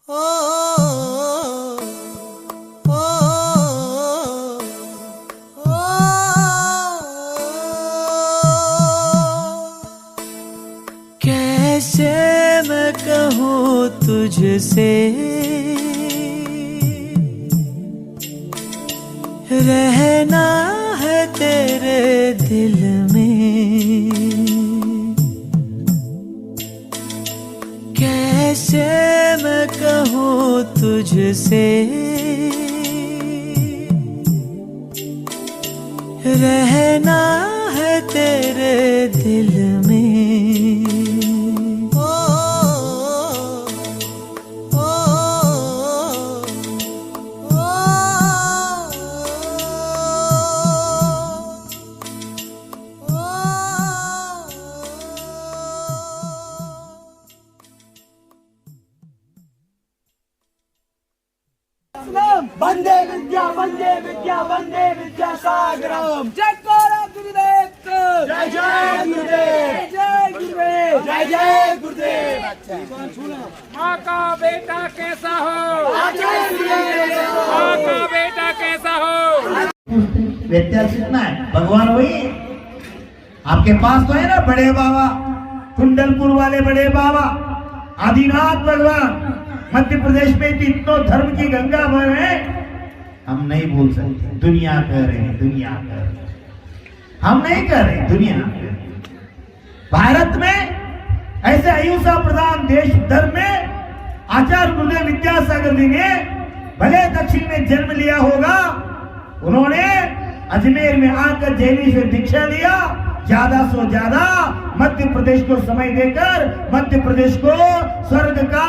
कैसे मैं कहूँ तुझसे रहना है तेरे दिल में, कैसे मैं कहूँ तुझसे रहना है तेरे दिल में। वंदे विद्या वंदे विद्या वंदे विद्या सागरम। जय गुरुदेव, जय जय गुरुदेव, जय गुरुदेव, जय जय गुरुदेव। माँ का बेटा कैसा हो, जय गुरुदेव। माँ का बेटा कैसा हो। व्यत्यास कितना है? भगवान वही आपके पास तो है ना, बड़े बाबा, कुंडलपुर वाले बड़े बाबा, आदिनाथ भगवान। मध्य प्रदेश में इतनो धर्म की गंगा बह रहे हैं, हम नहीं बोल सकते। दुनिया कह रहे हैं, दुनिया कह रहे हैं, हम नहीं कह रहे, दुनिया कह रहे हैं। भारत में ऐसे अहिंसा प्रधान देश धर्म में आचार्य गुरुदेव विद्यासागर जी ने भले दक्षिण में जन्म लिया होगा, उन्होंने अजमेर में आकर जैनी से दीक्षा लिया। ज्यादा से ज्यादा मध्य प्रदेश को समय देकर मध्य प्रदेश को स्वर्ग का,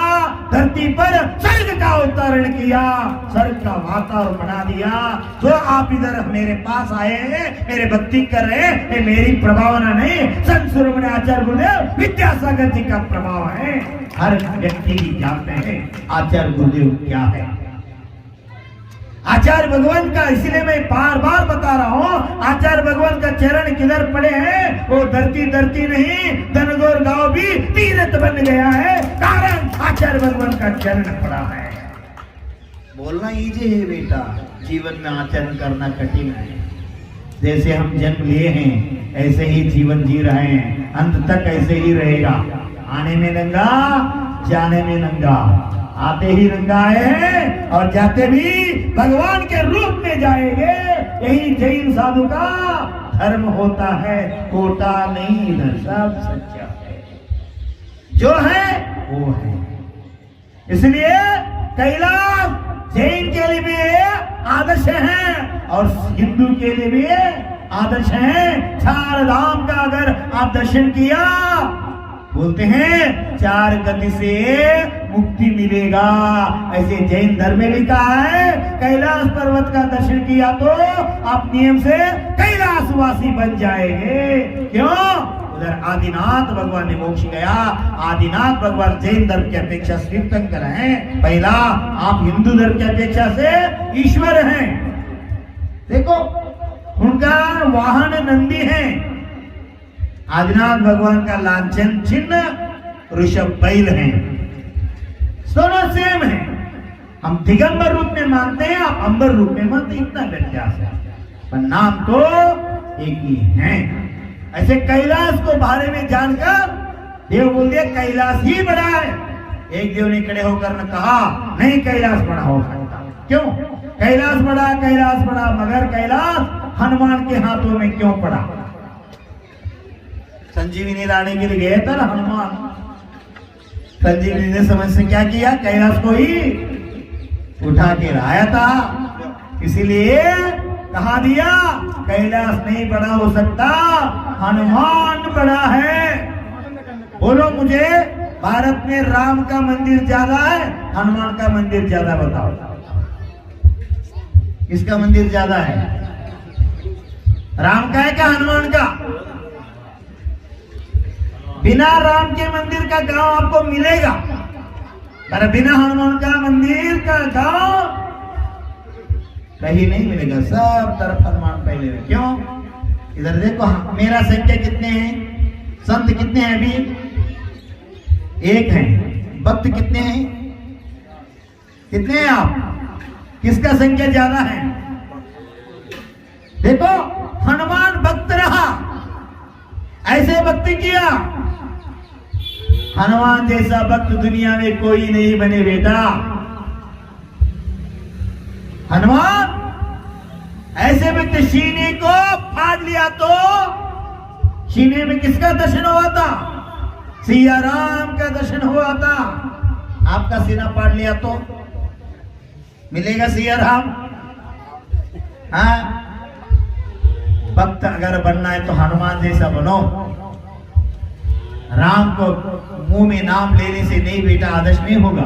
धरती पर स्वर्ग का अवतरण किया, स्वर्ग का वातावरण बना दिया। तो आप इधर मेरे पास आए हैं, मेरे भक्ति कर रहे हैं, ये मेरी प्रभावना नहीं, संत शिरोमणि आचार्य गुरुदेव विद्यासागर जी का प्रभाव है। हर व्यक्ति ही जानते हैं आचार्य गुरुदेव क्या है, आचार्य भगवान का। इसलिए मैं बार बार बता रहा हूँ, आचार्य भगवान का चरण किधर पड़े हैं, वो धरती धरती नहीं, दनगोर गांव भी तीर्थ बन गया है, कारण आचार्य भगवान का चरण पड़ा है। बोलना इजी है बेटा, जीवन में आचरण करना कठिन है। जैसे हम जन्म लिए हैं ऐसे ही जीवन जी रहे हैं, अंत तक ऐसे ही रहेगा। आने में नंगा, जाने में नंगा, आते ही नंगा आए हैं और जाते भी भगवान के रूप में जाएंगे। यही जैन साधु का धर्म होता है, खोटा नहीं, इधर सब सच्चा है, जो है वो है। इसलिए कैलाश जैन के लिए भी आदर्श है और हिंदू के लिए भी आदर्श है। 4 धाम का अगर आप दर्शन किया, बोलते हैं 4 गति से मुक्ति मिलेगा, ऐसे जैन धर्म में भी कहा है। कैलाश पर्वत का दर्शन किया तो आप नियम से कैलाशवासी बन जाएंगे। क्यों? उधर आदिनाथ भगवान ने मोक्ष गया। आदिनाथ भगवान जैन धर्म की अपेक्षा से तीर्थंकर हैं। पहला आप हिंदू धर्म की अपेक्षा से ईश्वर हैं। देखो उनका वाहन नंदी है, आदिनाथ भगवान का लांछन चिन्ह ऋषभ बैल है, दोनों सेम है। हम दिगंबर रूप में मानते हैं, आप अंबर रूप में मानते हैं, इतना व्यत्यास है, पर नाम तो एक ही है। ऐसे कैलाश को बारे में जानकर देव बोल दिया कैलाश ही बड़ा है। एक देव ने खड़े होकर न कहा नहीं कैलाश बड़ा हो सकता। क्यों? कैलाश बड़ा, मगर कैलाश हनुमान के हाथों में क्यों पड़ा? संजीवनी लाने के लिए गए था ना हनुमान, संजीवनी ने समझ से क्या किया, कैलाश को ही उठा के लाया था। इसीलिए कहा दिया कैलाश नहीं बड़ा हो सकता, हनुमान बड़ा है। बोलो मुझे भारत में राम का मंदिर ज्यादा है, हनुमान का मंदिर ज्यादा? बताओ किसका मंदिर ज्यादा है? राम का है क्या हनुमान का? बिना राम के मंदिर का गांव आपको मिलेगा, पर बिना हनुमान का मंदिर का गांव कहीं नहीं मिलेगा। सब तरफ हनुमान पहले है। क्यों? इधर देखो मेरा संख्या कितने हैं, संत कितने हैं? अभी 1 है। भक्त कितने हैं? कितने हैं आप? किसका संख्या ज्यादा है? देखो, हनुमान भक्त रहा, ऐसे भक्ति किया। हनुमान जैसा भक्त दुनिया में कोई नहीं बने बेटा। हनुमान ऐसे व्यक्ति सीने को फाड़ लिया तो सीने में किसका दर्शन हुआ था? सिया राम का दर्शन हुआ था। आपका सीना फाड़ लिया तो मिलेगा सिया राम? हाँ, भक्त अगर बनना है तो हनुमान जैसा बनो। राम को मुंह में नाम लेने से नहीं बेटा आदर्श नहीं होगा।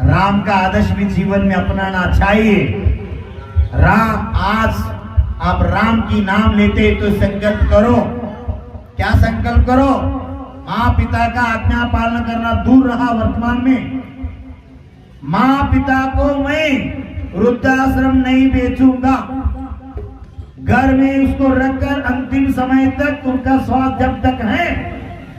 राम का आदर्श भी जीवन में अपनाना चाहिए। राम, आज आप राम की नाम लेते तो संकल्प करो। क्या संकल्प करो? माँ पिता का आज्ञा पालन करना दूर रहा वर्तमान में। माँ पिता को मैं वृद्धाश्रम नहीं बेचूंगा। घर में उसको रखकर अंतिम समय तक उनका स्वास्थ्य जब तक है,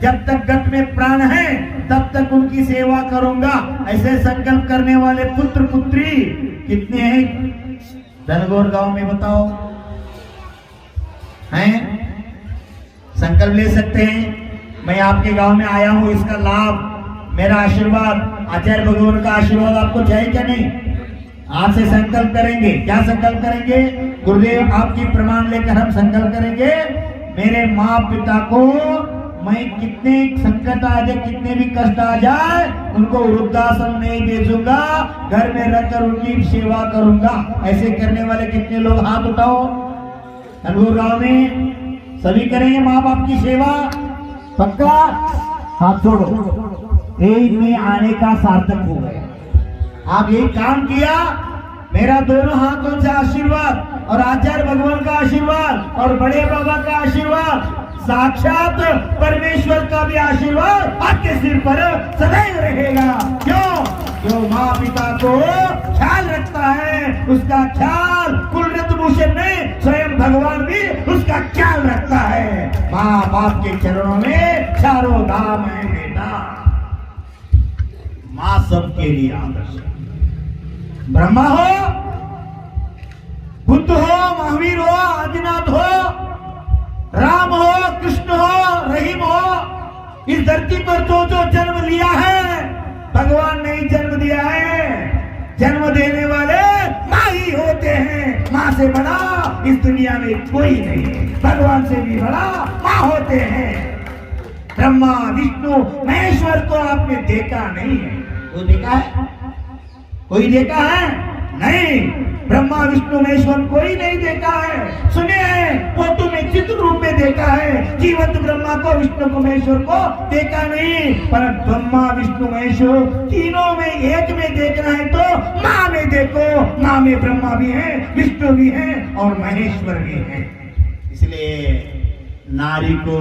जब तक गट में प्राण है, तब तक उनकी सेवा करूंगा। ऐसे संकल्प करने वाले पुत्र पुत्री कितने हैं धनगौर गांव में? बताओ, हैं? संकल्प ले सकते हैं? मैं आपके गांव में आया हूं, इसका लाभ, मेरा आशीर्वाद, आचार्य भगवान का आशीर्वाद आपको चाहिए क्या नहीं? आज से संकल्प करेंगे। क्या संकल्प करेंगे? गुरुदेव आपकी प्रमाण लेकर हम संकल्प करेंगे, मेरे माँ पिता को मैं कितने संकट आ जाए, कितने भी कष्ट आ जाए, उनको वृद्धाश्रम नहीं भेजूंगा, घर में रहकर उनकी सेवा करूंगा। ऐसे करने वाले कितने लोग? हाथ उठाओ। गांव में सभी करेंगे माँ बाप की सेवा? पक्का? हाथ छोड़ो। एक में आने का सार्थक हो गया। आप यही काम किया, मेरा दोनों हाथों से आशीर्वाद और आचार्य भगवान का आशीर्वाद और बड़े बाबा का आशीर्वाद, साक्षात परमेश्वर का भी आशीर्वाद आपके सिर पर सदैव रहेगा। क्यों? जो माँ पिता को ख्याल रखता है, उसका ख्याल कुलरत्न भूषण में स्वयं भगवान भी उसका ख्याल रखता है। माँ बाप के चरणों में चारों धाम है बेटा। माँ सबके लिए आदर्श। ब्रह्मा हो, बुद्ध हो, महावीर हो, आदिनाथ हो, राम हो, कृष्ण हो, रहीम हो, इस धरती पर जो जो जन्म लिया है भगवान ने ही जन्म दिया है। जन्म देने वाले माँ ही होते हैं। माँ से बड़ा इस दुनिया में कोई नहीं है। भगवान से भी बड़ा माँ होते हैं। ब्रह्मा विष्णु महेश्वर को आपने देखा नहीं है? वो देखा है? कोई देखा है? नहीं। ब्रह्मा विष्णु महेश्वर कोई नहीं देखा है। सुने हैं, फोटो में चित्र रूप में देखा है। जीवंत ब्रह्मा को विष्णु को महेश्वर को देखा नहीं। पर ब्रह्मा विष्णु महेश्वर तीनों में एक में देखना है तो माँ में देखो। माँ में ब्रह्मा भी है, विष्णु भी है और महेश्वर भी है। इसलिए नारी को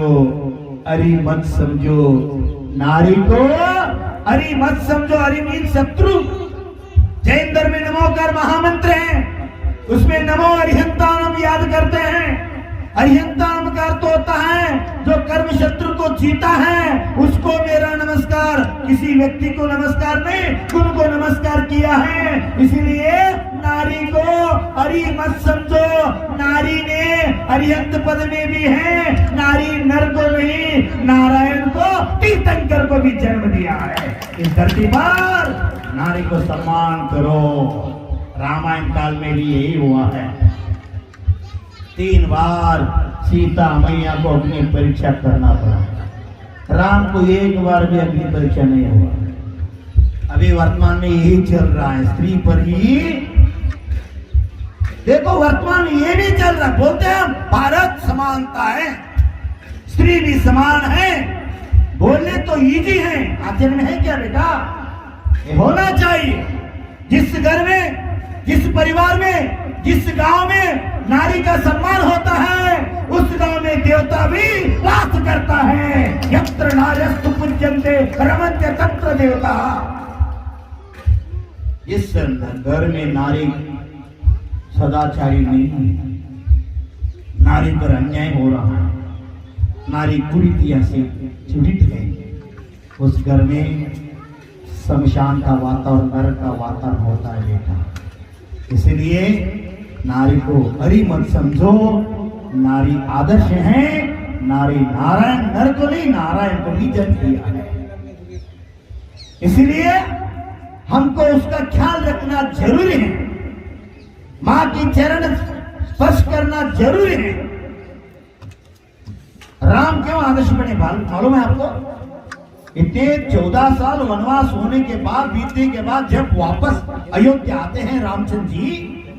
अरि मत समझो। नारी को अरि मत समझो। अरि मीन शत्रु। जैन धर्म में नमोकार महामंत्र है, उसमें नमो अरिहंतानम याद करते हैं। अरिहंतानम का अर्थ होता है जो कर्म शत्रु को जीता है उसको मेरा नमस्कार। किसी व्यक्ति को नमस्कार नहीं, गुरु को नमस्कार किया है। इसीलिए नारी को अरि मत समझो। नारी ने अरिहंत पद में भी है। नारी नर को नहीं, नारायण को, तीर्थंकर को भी जन्म दिया है। इस धरती पर नारी को सम्मान करो। रामायण काल में भी यही हुआ है। 3 बार सीता मैया को अपनी परीक्षा करना पड़ा। राम को 1 बार भी अपनी परीक्षा नहीं हुआ। अभी वर्तमान में यही चल रहा है, स्त्री पर ही। देखो वर्तमान में ये भी चल रहा है। बोलते हैं भारत समानता है, स्त्री भी समान है। बोलने तो इजी है, आचरण में है क्या बेटा? होना चाहिए। जिस घर में, जिस परिवार में, जिस गांव में नारी का सम्मान होता है उस गांव में देवता भी वास करता है। यत्र नार्यस्तु पूज्यन्ते रमन्ते तत्र देवता। जिस घर में नारी सदाचारी नहीं है, नारी पर अन्याय हो रहा है, नारी कुरीतियां से पीड़ित है, उस घर में शमशान का वातावरण, नरक का वातावरण होता है बेटा। इसलिए नारी को हरि मत समझो, नारी आदर्श है, नारी नारायण, नर को नहीं नारायण को भी जन्म दिया है। इसलिए हमको उसका ख्याल रखना जरूरी है, मां की चरण स्पर्श करना जरूरी है। राम क्यों आदर्श बने मालूम है आपको? इतने 14 साल वनवास होने के बाद, बीतने के बाद जब वापस अयोध्या आते हैं रामचंद्र जी,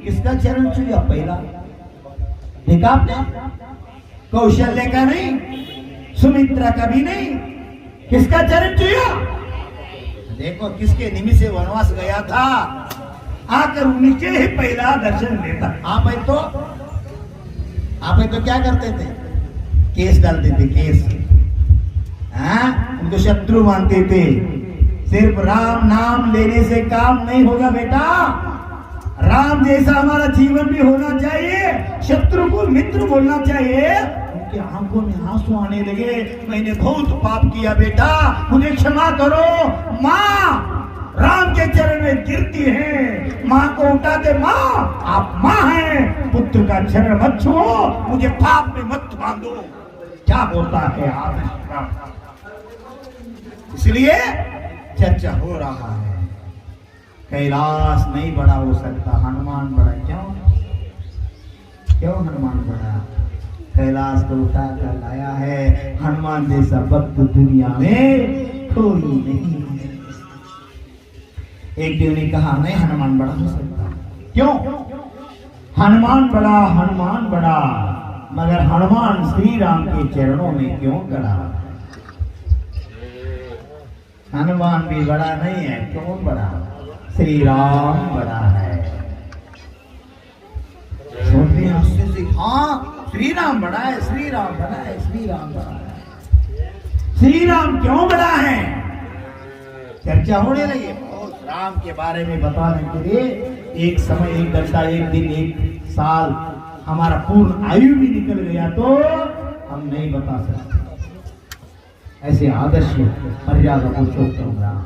किसका चरण छुआ? पहला देखा आपने? कौशल्य का नहीं, सुमित्रा का भी नहीं, किसका चरण छुआ? देखो किसके निमित्त से वनवास गया था, आकर उनके ही पहला दर्शन देता। आप तो क्या करते थे? केस डालते थे, केस। उनको शत्रु मानते थे। सिर्फ राम नाम लेने से काम नहीं होगा बेटा, राम जैसा हमारा जीवन भी होना चाहिए। शत्रु को मित्र बोलना चाहिए। उनकी आंखों में आंसू आने लगे, मैंने बहुत पाप किया बेटा, मुझे क्षमा करो। माँ राम के चरण में गिरती है, माँ को उठाते, माँ आप माँ हैं, पुत्र का चरण मत छुओ, मुझे पाप में मत बांधो। क्या बोलता है आप? इसलिए चर्चा हो रहा है, कैलाश नहीं बड़ा हो सकता, हनुमान बड़ा। क्यों हनुमान बड़ा? कैलाश को उठा कर लाया है। हनुमान जैसा भक्त दुनिया में कोई नहीं है। एक देव ने कहा नहीं हनुमान बड़ा हो सकता। क्यों? हनुमान बड़ा, मगर हनुमान श्री राम के चरणों में क्यों गड़ा? हनुमान भी बड़ा नहीं है, कौन बड़ा? श्री राम बड़ा है। सुनते हाँ श्री राम बड़ा है, श्री राम बड़ा है, श्री राम बड़ा है। श्री राम क्यों बड़ा है? चर्चा होने लगी। राम के बारे में बताने के लिए एक समय, एक घंटा, एक दिन, एक साल, हमारा पूर्ण आयु भी निकल गया तो हम नहीं बता सकते। ऐसे आदर्श मर्यादा पुरुषोत्तम राम।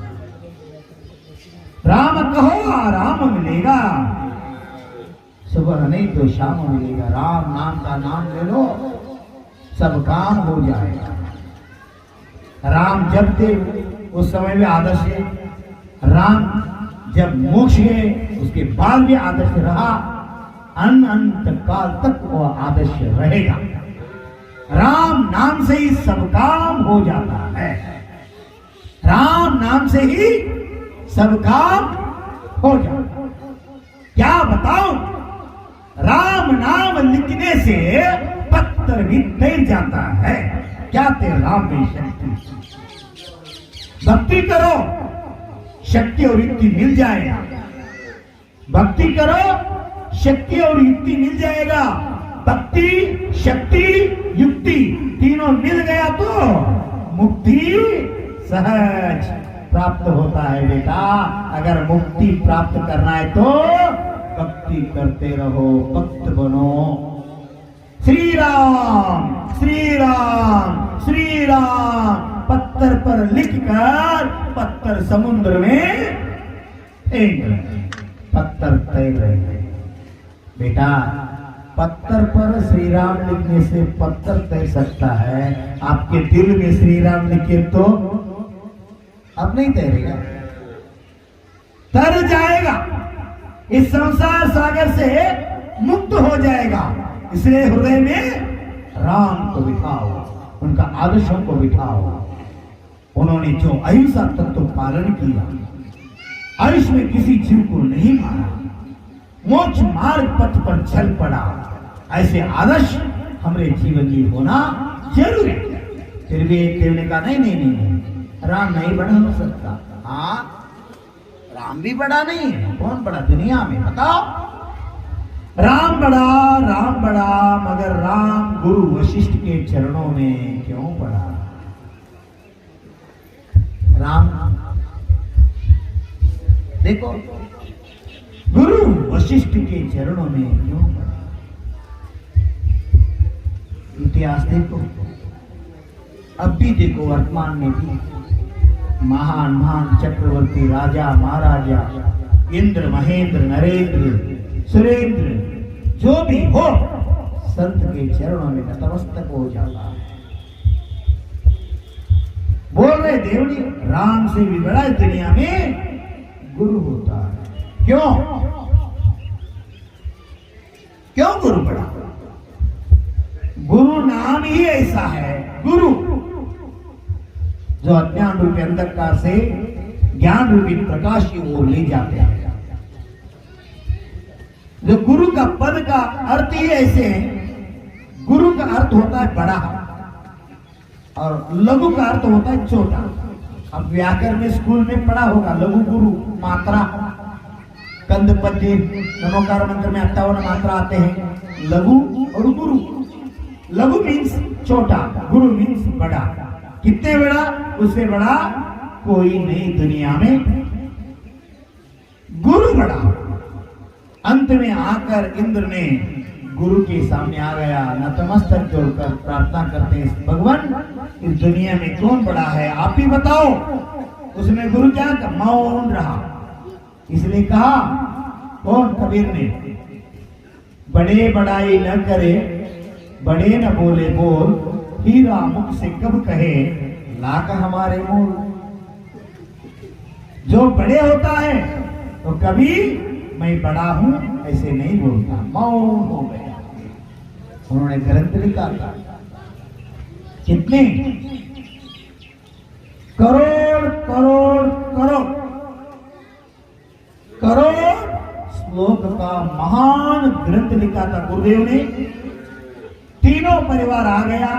राम कहो आराम मिलेगा, सुबह नहीं तो शाम मिलेगा। राम नाम का नाम ले लो, सब काम हो जाएगा। राम जब थे उस समय में आदर्श है, राम जब मोक्ष है उसके बाद भी आदर्श रहा, अनंत काल तक वो आदर्श रहेगा। राम नाम से ही सब काम हो जाता है, राम नाम से ही सब काम हो जाता है। क्या बताऊं, राम नाम लिखने से पत्थर भी तैर जाता है। क्या तेरे राम में शक्ति? भक्ति करो, शक्ति और युक्ति मिल जाएगा। भक्ति करो, शक्ति और युक्ति मिल जाएगा। भक्ति, शक्ति, युक्ति तीनों मिल गया तो मुक्ति सहज प्राप्त होता है बेटा। अगर मुक्ति प्राप्त करना है तो भक्ति करते रहो, भक्त बनो। श्री राम श्री राम श्री राम पत्थर पर लिखकर पत्थर समुद्र में फेंक रहे, पत्थर तैर रहे। बेटा पत्थर पर श्री राम लिखने से पत्थर तैर सकता है, आपके दिल में श्री राम लिखे तो अब नहीं तैरेगा, तर जाएगा, इस संसार सागर से मुक्त हो जाएगा। इसलिए हृदय में राम को बिठाओ, उनका आदर्शों को बिठाओ। उन्होंने जो अहिंसा तत्व पालन किया, आयुष्य में किसी जीव को नहीं मारा, मोक्ष मार्ग पथ पर चल पड़ा, ऐसे आदर्श हमारे जीवन की होना जरूरी है। फिर भी एक देव ने कहा नहीं, राम नहीं बड़ा हो सकता। हाँ राम भी बड़ा नहीं है, कौन बड़ा दुनिया में बताओ? राम बड़ा, मगर राम गुरु वशिष्ठ के चरणों में क्यों पड़ा? राम देखो गुरु वशिष्ठ के चरणों में क्यों पड़ा? इतिहास देखो, अब भी देखो, वर्तमान में भी महान महान चक्रवर्ती, राजा महाराजा, इंद्र महेंद्र नरेंद्र सुरेंद्र जो भी हो, संत के चरणों में नतमस्तक हो जाता है। बोल रहे देवनी, राम से भी बड़ा इस दुनिया में गुरु होता है। क्यों क्यों गुरु बड़ा? गुरु नाम ही ऐसा है, गुरु जो अज्ञान रूपी अंधकार से ज्ञान रूपी प्रकाश की ओर ले जाते हैं। जो गुरु का पद का अर्थ ही ऐसे है, गुरु का अर्थ होता है बड़ा और लघु का अर्थ होता है छोटा। अब व्याकरण में स्कूल में पढ़ा होगा, लघु गुरु मात्रा, कंद पद्य नमोकार मंत्र में 58 मात्रा आते हैं। लघु और गुरु, लघु मीन्स छोटा, गुरु मीन्स बड़ा। कितने बड़ा? उससे बड़ा कोई नहीं दुनिया में, गुरु बड़ा। अंत में आकर इंद्र ने गुरु के सामने आ गया, नतमस्तक जोड़कर प्रार्थना करते हैं, भगवान इस दुनिया में कौन बड़ा है, आप ही बताओ। उसमें गुरु क्या था? मौन रहा। इसलिए कहा कौन? कबीर ने, बड़े बड़ाई न करे, बड़े न बोले बोल, हीरा मुख से कब कहे लाख हमारे मोल। जो बड़े होता है तो कभी मैं बड़ा हूं ऐसे नहीं बोलता, मौन हो गया। उन्होंने ग्रंथ लिखा था, कितने करोड़ करोड़ करोड़ करोड़ श्लोक का महान ग्रंथ लिखा था गुरुदेव ने। तीनों परिवार आ गया,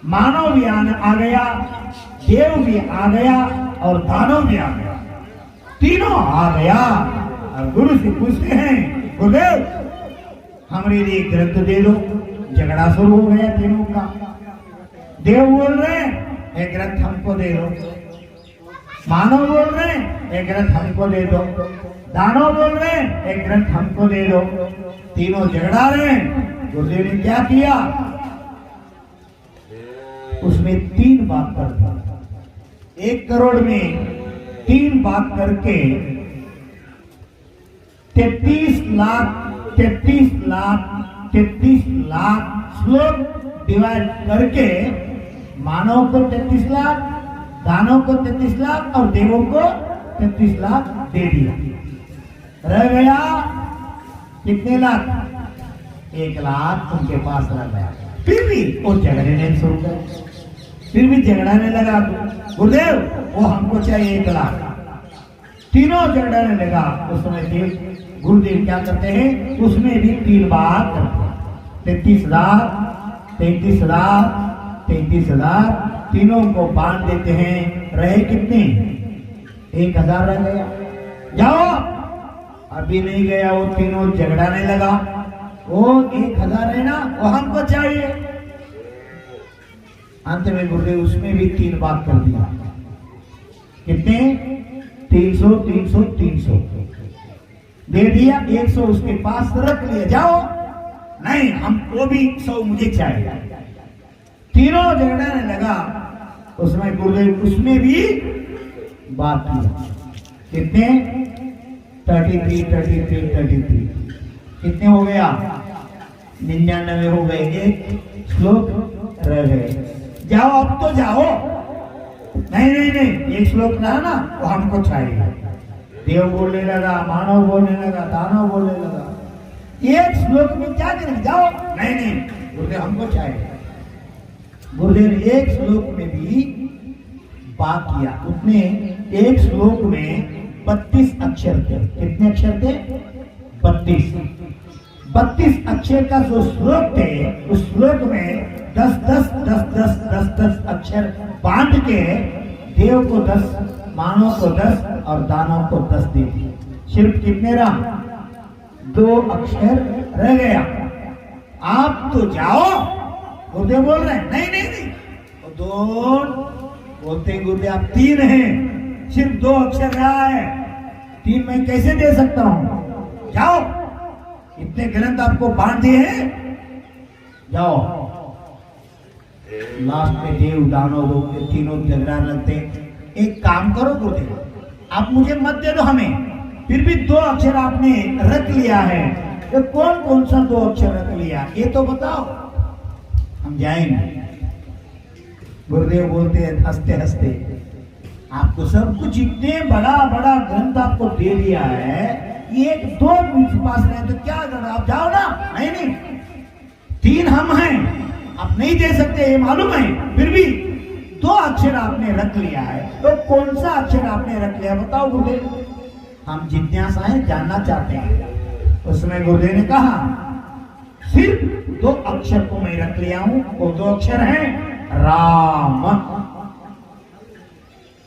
मानव भी आ गया, देव भी आ गया और दानव भी आ गया, तीनों आ गया। और गुरु से पूछते हैं, गुरुदेव हमारे लिए ग्रंथ दे दो। झगड़ा शुरू हो गया तीनों का। देव बोल रहे हैं एक ग्रंथ हमको दे दो, मानव बोल रहे हैं एक ग्रंथ हमको दे दो, दानव बोल रहे हैं एक ग्रंथ हमको दे दो। तीनों झगड़ा रहे हैं। गुरुदेव ने क्या किया? उसमें 3 बात कर दी। 1 करोड़ में 3 बात करके 33 लाख श्लोक डिवाइड करके मानव को 33 लाख, दानव को 33 लाख और देवों को 33 लाख दे दिया। रह गया कितने लाख? 1 लाख उनके पास रह गया। फिर भी वो झगड़ने शुरू कर, फिर भी झगड़ाने लगा। गुरुदेव वो हमको चाहिए 1 लाख। तीनों झगड़ाने लगा। उस समय देव गुरुदेव क्या करते हैं? उसमें भी 3 बात करते हैं। 33,000 तीनों को बांध देते हैं। रहे कितने? 1,000 रह गया। जाओ। अभी नहीं गया, वो तीनों झगड़ाने लगा। वो 1,000 है ना, वो हमको चाहिए। अंत में गुरुदेव उसमें भी 3 बात कर दिया। कितने? 300 दे दिया। 100 उसके पास रख लिया। जाओ। नहीं, हमको भी 100 मुझे चाहिए। तीनों झगड़ाने लगा। उसमें गुरुदेव उसमें भी बात किया। कितने? 33 कितने हो गया? 99 हो गए। 1 श्लोक रह गए। जाओ, अब तो जाओ। नहीं, 1 श्लोक रहा ना, वो हमको चाहिए। देव बोलने लगा, मानव बोलने लगा, दानव बोलने लगा। 1 श्लोक में क्या करेंगे? जाओ। नहीं, गुरुदेव हमको चाहिए। गुरुदेव ने 1 श्लोक में भी बात किया। उसने 1 श्लोक में 32 अक्षर थे। कितने अक्षर थे? 32 अक्षर का जो श्लोक थे, उस श्लोक में 10 अक्षर बांध के देव को 10, मानव को 10 और दानव को 10 दे दिए। सिर्फ कितने रहा? 2 अक्षर रह गया। आप तो जाओ। गुरुदेव बोल रहे हैं नहीं, वो 2 बोलते हैं गुरुदेव आप 3 हैं, सिर्फ 2 अक्षर रहा है। 3 मैं कैसे दे सकता हूं? जाओ। इतने ग्रंथ आपको बांट दिए हैं, जाओ। लास्ट में देव दानव लोग तीनों झगड़ा लगते, एक काम करो गुरुदेव, आप मुझे मत दे दो हमें, फिर भी 2 अक्षर आपने रख लिया है, तो कौन कौन सा 2 अक्षर रख लिया ये तो बताओ, हम जाएंगे। गुरुदेव बोलते हैं हंसते हंसते, आपको सब कुछ इतने बड़ा बड़ा ग्रंथ आपको दे दिया है, ये 2 पास रहे तो क्या करो, आप जाओ ना। नहीं 3 हम हैं, आप नहीं दे सकते ये मालूम है, फिर भी 2 अक्षर आपने रख लिया है, तो कौन सा अक्षर आपने रख लिया बताओ गुरुदेव, हम जिज्ञासा है जानना चाहते हैं। उसमें गुरुदेव ने कहा सिर्फ 2 अक्षर को मैं रख लिया हूं, वो 2 अक्षर हैं राम।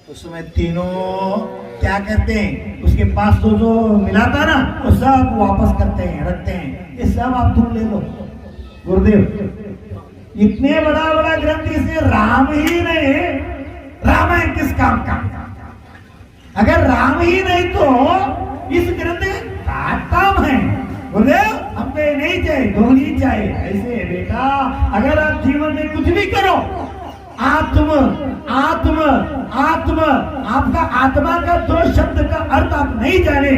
उसमें तीनों क्या कहते हैं, उसके पास तो जो मिला था ना वो सब वापस करते हैं, रखते हैं, ये सब आप तुम ले लो। गुरुदेव इतने बड़ा बड़ा ग्रंथ, इसमें राम ही नहीं, रामायण किस काम का, अगर राम ही नहीं तो इस ग्रंथ का काम है। गुरुदेव हमको नहीं चाहिए, धोनी चाहिए। ऐसे बेटा अगर आप जीवन में कुछ भी करो, आत्म आत्म आत्म आपका आत्मा का 2 शब्द का अर्थ आप नहीं जाने,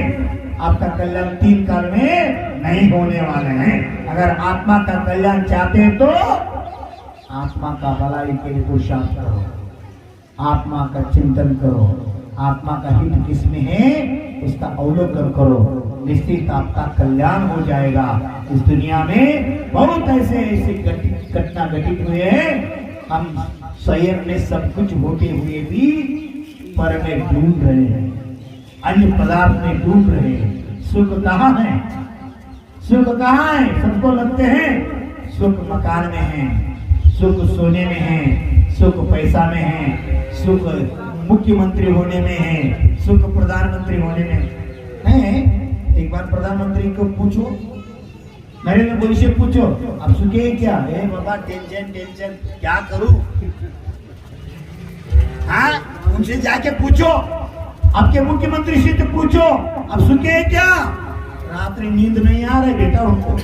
आपका कल्याण 3 काल में नहीं होने वाले हैं। अगर आत्मा का कल्याण चाहते हैं तो आत्मा का भलाई के लिए पुरुषार्थ करो, आत्मा का चिंतन करो, आत्मा का हित किसमें है उसका अवलोकन करो, निश्चित आपका कल्याण हो जाएगा। इस दुनिया में बहुत ऐसे घटना घटित हुए हैं, हम स्वयं में सब कुछ होते हुए भी पर में डूब रहे हैं, अन्य पदार्थ में डूब रहे हैं। सुख कहाँ है, सुख कहाँ है, सबको लगते हैं सुख मकान में है, सुख सोने में है, सुख पैसा में है, सुख मुख्यमंत्री होने में है, सुख प्रधानमंत्री होने में है। एक बार प्रधानमंत्री को पूछो, नरेंद्र मोदी से पूछो अब सुखे क्या है, बाबा टेंशन टेंशन क्या करूं, हाँ उनसे जाके पूछो, आपके मुख्यमंत्री से तो पूछो अब सुखे क्या, रात्रि नींद नहीं आ रही बेटा उनको।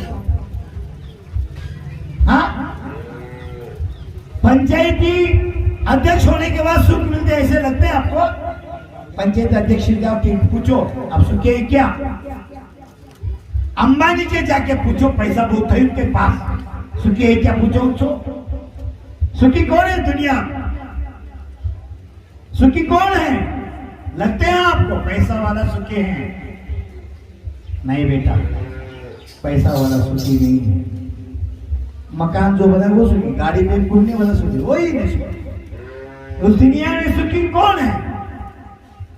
हाँ पंचायती अध्यक्ष होने के बाद सुख मिलते ऐसे लगते हैं आपको, पंचायत अध्यक्ष जाके पूछो अब सुखे क्या, अंबानी के जाके पूछो पैसा बहुत है उनके पास, सुखी है क्या पूछो उसको, सुखी कौन है दुनिया, सुखी कौन है, लगते हैं आपको पैसा वाला सुखी है, नहीं बेटा पैसा वाला सुखी नहीं है, मकान जो बना वो सुखी, गाड़ी में घूमने वाला सुखी वही नहीं सुखी। उस दुनिया में सुखी कौन है,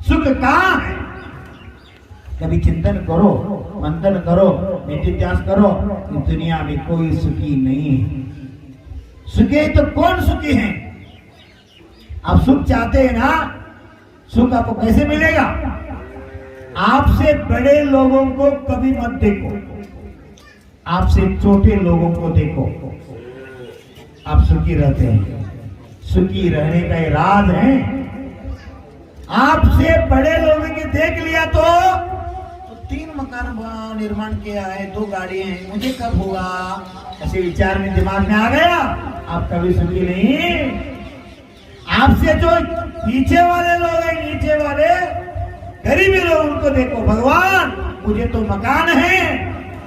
सुख कहाँ है, कभी चिंतन करो, मंथन करो, नित्यास करो, इस दुनिया में कोई सुखी नहीं है। सुखी तो कौन सुखी है, आप सुख चाहते हैं ना, सुख आपको कैसे मिलेगा, आपसे बड़े लोगों को कभी मत देखो, आपसे छोटे लोगों को देखो, आप सुखी रहते हैं। सुखी रहने का ये राज है, आपसे बड़े लोगों के देख लिया तो 3 मकान निर्माण किया है, 2 गाड़ी हैं, मुझे कब होगा, ऐसे विचार में दिमाग में आ गया, आप कभी सुखी नहीं। आपसे जो पीछे वाले लोग हैं, नीचे वाले गरीबी लोग, उनको देखो, भगवान मुझे तो मकान है,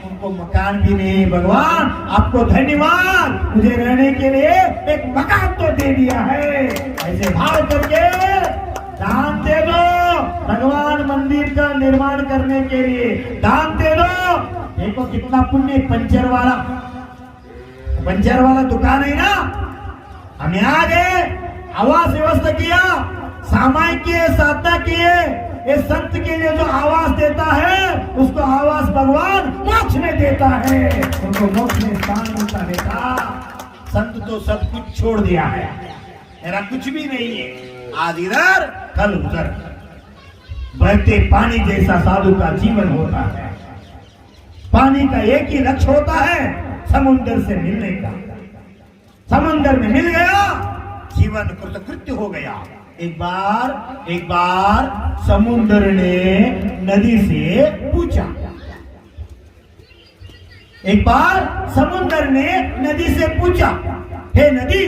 उनको मकान भी नहीं, भगवान आपको धन्यवाद, मुझे रहने के लिए एक मकान तो दे दिया है। ऐसे भाव करके दान दे दो, भगवान मंदिर का निर्माण करने के लिए दान दे दो। देखो कितना पुण्य, पंचर वाला दुकान है ना, हमें आ गए, आवास व्यवस्था किया, सामायिक किए, साधना किए, ये संत के लिए जो आवास देता है उसको आवास भगवान मोक्ष में देता है, उनको मोक्ष में स्थान मिलता देता। संत तो सब कुछ छोड़ दिया है, मेरा कुछ भी नहीं है, आज इधर कल उधर, बहते पानी जैसा साधु का जीवन होता है। पानी का एक ही लक्ष्य होता है, समुद्र से मिलने का, समुद्र में मिल गया जीवन कृतकृत्य हो गया। एक बार समुद्र ने नदी से पूछा, एक बार समुद्र ने नदी से पूछा, हे नदी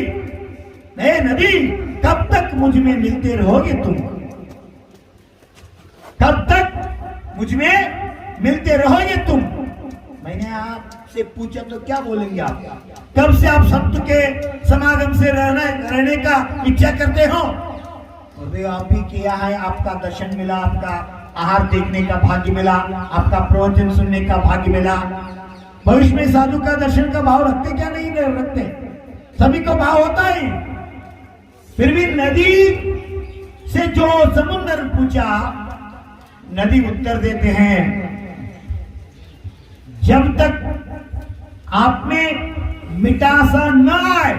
कब तक मुझ में मिलते रहोगे तुम? कब तक मुझ में मिलते रहोगे तुम? मैंने आपसे पूछा तो क्या बोलेंगे आप? कब से आप संत के समागम से रहने का इच्छा करते हो? और आप भी किया है, आपका दर्शन मिला, आपका आहार देखने का भाग्य मिला, आपका प्रवचन सुनने का भाग्य मिला। भविष्य में साधु का दर्शन का भाव रखते क्या? नहीं रखते, सभी को भाव होता है। फिर भी नदी से जो समुद्र पूछा, नदी उत्तर देते हैं, जब तक आप में मिठासा न आए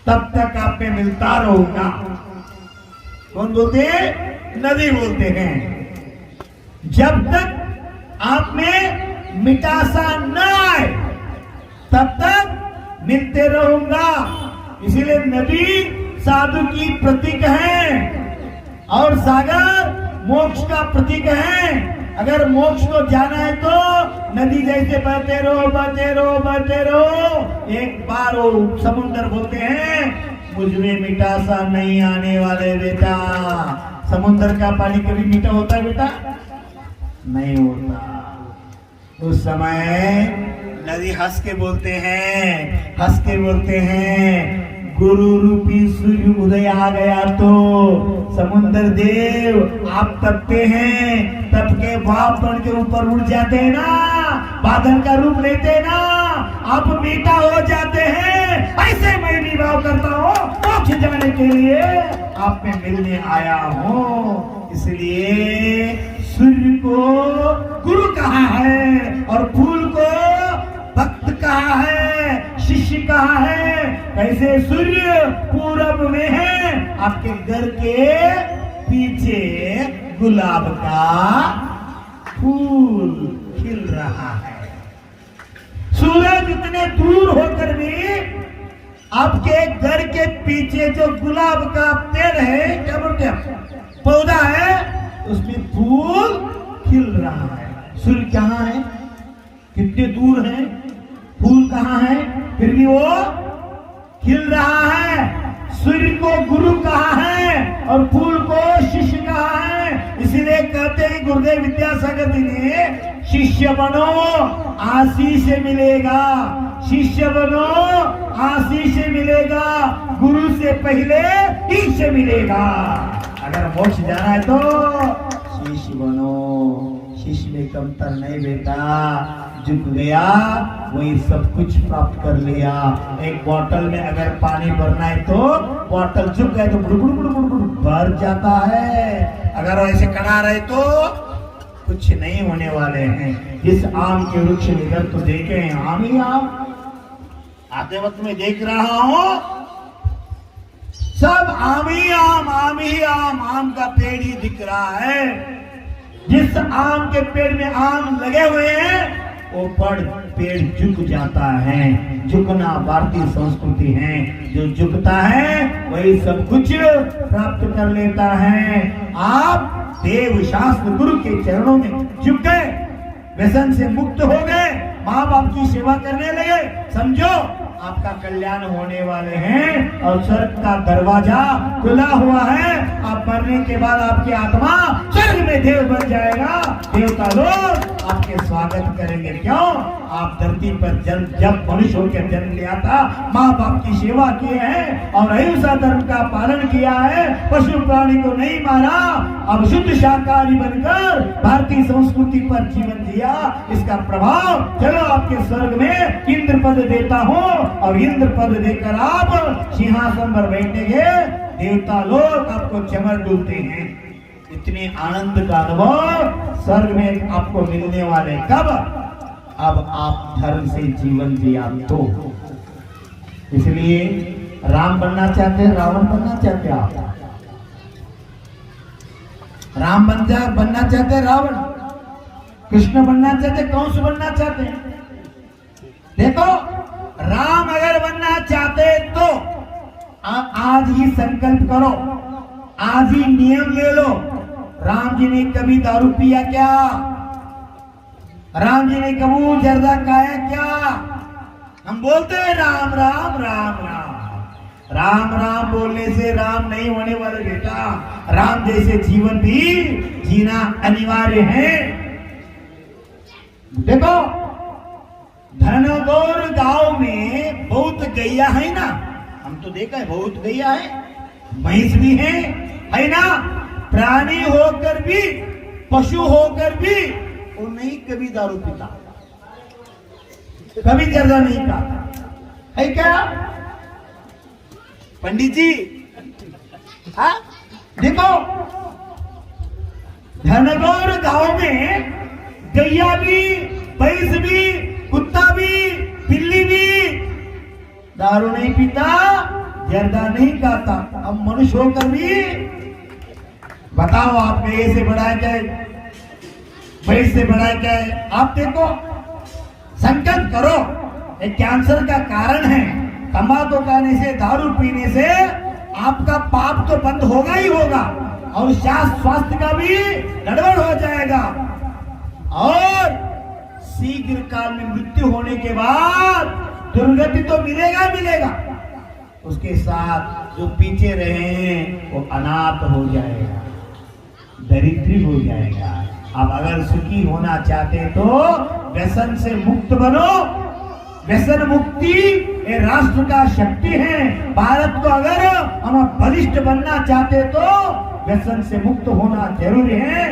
तब तक आप में मिलता रहूंगा। कौन बोलते हैं? नदी बोलते हैं। जब तक आप में मिठासा न आए तब तक मिलते रहूंगा। इसीलिए नदी साधु की प्रतीक है और सागर मोक्ष का प्रतीक है। अगर मोक्ष को जाना है तो नदी जैसे बहते रहो, बहते रहो, बहते रहो। एक बार वो समुद्र बोलते हैं, मुझमें मिठासा नहीं आने वाले बेटा। समुद्र का पानी कभी मीठा होता है बेटा? नहीं होता। उस समय नदी हंस के बोलते हैं, हंस के बोलते हैं, गुरु रूपी सूर्य उदय आ गया तो समुद्र देव आप तपते हैं, तप के भाप बन के ऊपर उड़ जाते हैं ना, बादल का रूप लेते हैं ना, आप मीठा हो जाते हैं। ऐसे मैं भी भाव करता हूँ, मोक्ष जाने के लिए आप में मिलने आया हूँ। इसलिए सूर्य को गुरु कहा है और फूल को भक्त कहा है, शिष्य कहा है। कैसे सूर्य पूरब में है, आपके घर के पीछे गुलाब का फूल खिल रहा है। सूरज इतने दूर होकर भी आपके घर के पीछे जो गुलाब का पेड़ है, क्या बोलते हैं, पौधा है, उसमें फूल खिल रहा है। सूर्य कहाँ है? कितने दूर है? फूल कहाँ है? फिर भी वो खिल रहा है। सूर्य को गुरु कहा है और फूल को शिष्य कहा है। इसीलिए कहते हैं गुरुदेव विद्यासागर जी ने, शिष्य बनो आशीष मिलेगा, शिष्य बनो आशीष मिलेगा, गुरु से पहले ईश मिलेगा। अगर मोक्ष जाना है तो शिष्य बनो, शिष्य में कमतर नहीं बेटा। झुक गया वही सब कुछ प्राप्त कर लिया। एक बोतल में अगर पानी भरना है तो बोतल झुक गए तो गुड़ गुड़ गुड़ गुड़ गुड़ भर जाता है। अगर ऐसे कड़ा रहे तो कुछ नहीं होने वाले हैं। जिस आम के वृक्ष इधर तो देखे हैं, आम ही आम, आते वक्त में देख रहा हूं सब आम ही आम, आम ही आम, आम का पेड़ ही दिख रहा है। जिस आम के पेड़ में आम लगे हुए हैं वो पेड़ झुक जाता है। झुकना भारतीय संस्कृति है। जो झुकता है वही सब कुछ प्राप्त कर लेता है। आप देव शास्त्र गुरु के चरणों में झुक गए, व्यसन से मुक्त हो गए, माँ बाप की सेवा करने लगे, समझो आपका कल्याण होने वाले हैं और स्वर्ग का दरवाजा खुला हुआ है। आप मरने के बाद आपकी आत्मा स्वर्ग में देव बन जाएगा। देवता लोग आपके स्वागत करेंगे। क्यों? आप धरती पर जब मनुष्य होकर जन्म लिया था, माँ बाप की सेवा की है और अहिंसा धर्म का पालन किया है, पशु प्राणी को नहीं मारा, अब शुद्ध शाकाहारी बनकर भारतीय संस्कृति पर जीवन जिया। इसका प्रभाव चलो आपके स्वर्ग में इंद्र पद देता हूँ और इंद्र पद देकर आप सिंहासन पर बैठेंगे। देवता लोग आपको चमर डूबते हैं। इतने आनंद का अनुभव स्वर्ग में आपको मिलने वाले कब? अब आप धर्म से जीवन जिया तो। इसलिए राम बनना चाहते हैं, रावण बनना चाहते हैं आप? राम बनना चाहते हैं, रावण? कृष्ण बनना चाहते, कंस बनना चाहते हैं? देखो, राम अगर बनना चाहते तो आज ही संकल्प करो, आज ही नियम ले लो। राम जी ने कभी दारू पिया क्या? राम जी ने कभी जर्दा खाया क्या? हम बोलते हैं राम राम राम राम। राम राम बोलने से राम नहीं होने वाले बेटा, राम जैसे जीवन भी जीना अनिवार्य है। देखो धनगौर गांव में बहुत गैया है ना, हम तो देखा है बहुत गैया है, भैंस भी है ना। प्राणी होकर भी, पशु होकर भी वो नहीं कभी दारू पीता, कभी जर्दा नहीं खाता है क्या पंडित जी? हाँ देखो धनगौर गांव में गैया भी, भैंस भी, कुत्ता भी, बिल्ली भी दारू नहीं पीता, जर्दा नहीं खाता। अब मनुष्य होकर भी बताओ आप गैया से बड़ा क्या है, भैंस से बड़ा क्या है? आप देखो संकल्प करो, एक कैंसर का कारण है, तंबाकू खाने से, दारू पीने से आपका पाप तो बंद होगा ही होगा और स्वास्थ्य का भी गड़बड़ हो जाएगा और शीघ्र काल में मृत्यु होने के बाद दुर्गति तो मिलेगा। उसके साथ जो पीछे रहे हैं वो अनाथ हो जाएगा, दरिद्री हो जाएगा। आप अगर सुखी होना चाहते तो व्यसन से मुक्त बनो। व्यसन मुक्ति ये राष्ट्र का शक्ति है। भारत को अगर हम बलिष्ठ बनना चाहते तो व्यसन से मुक्त होना जरूरी है।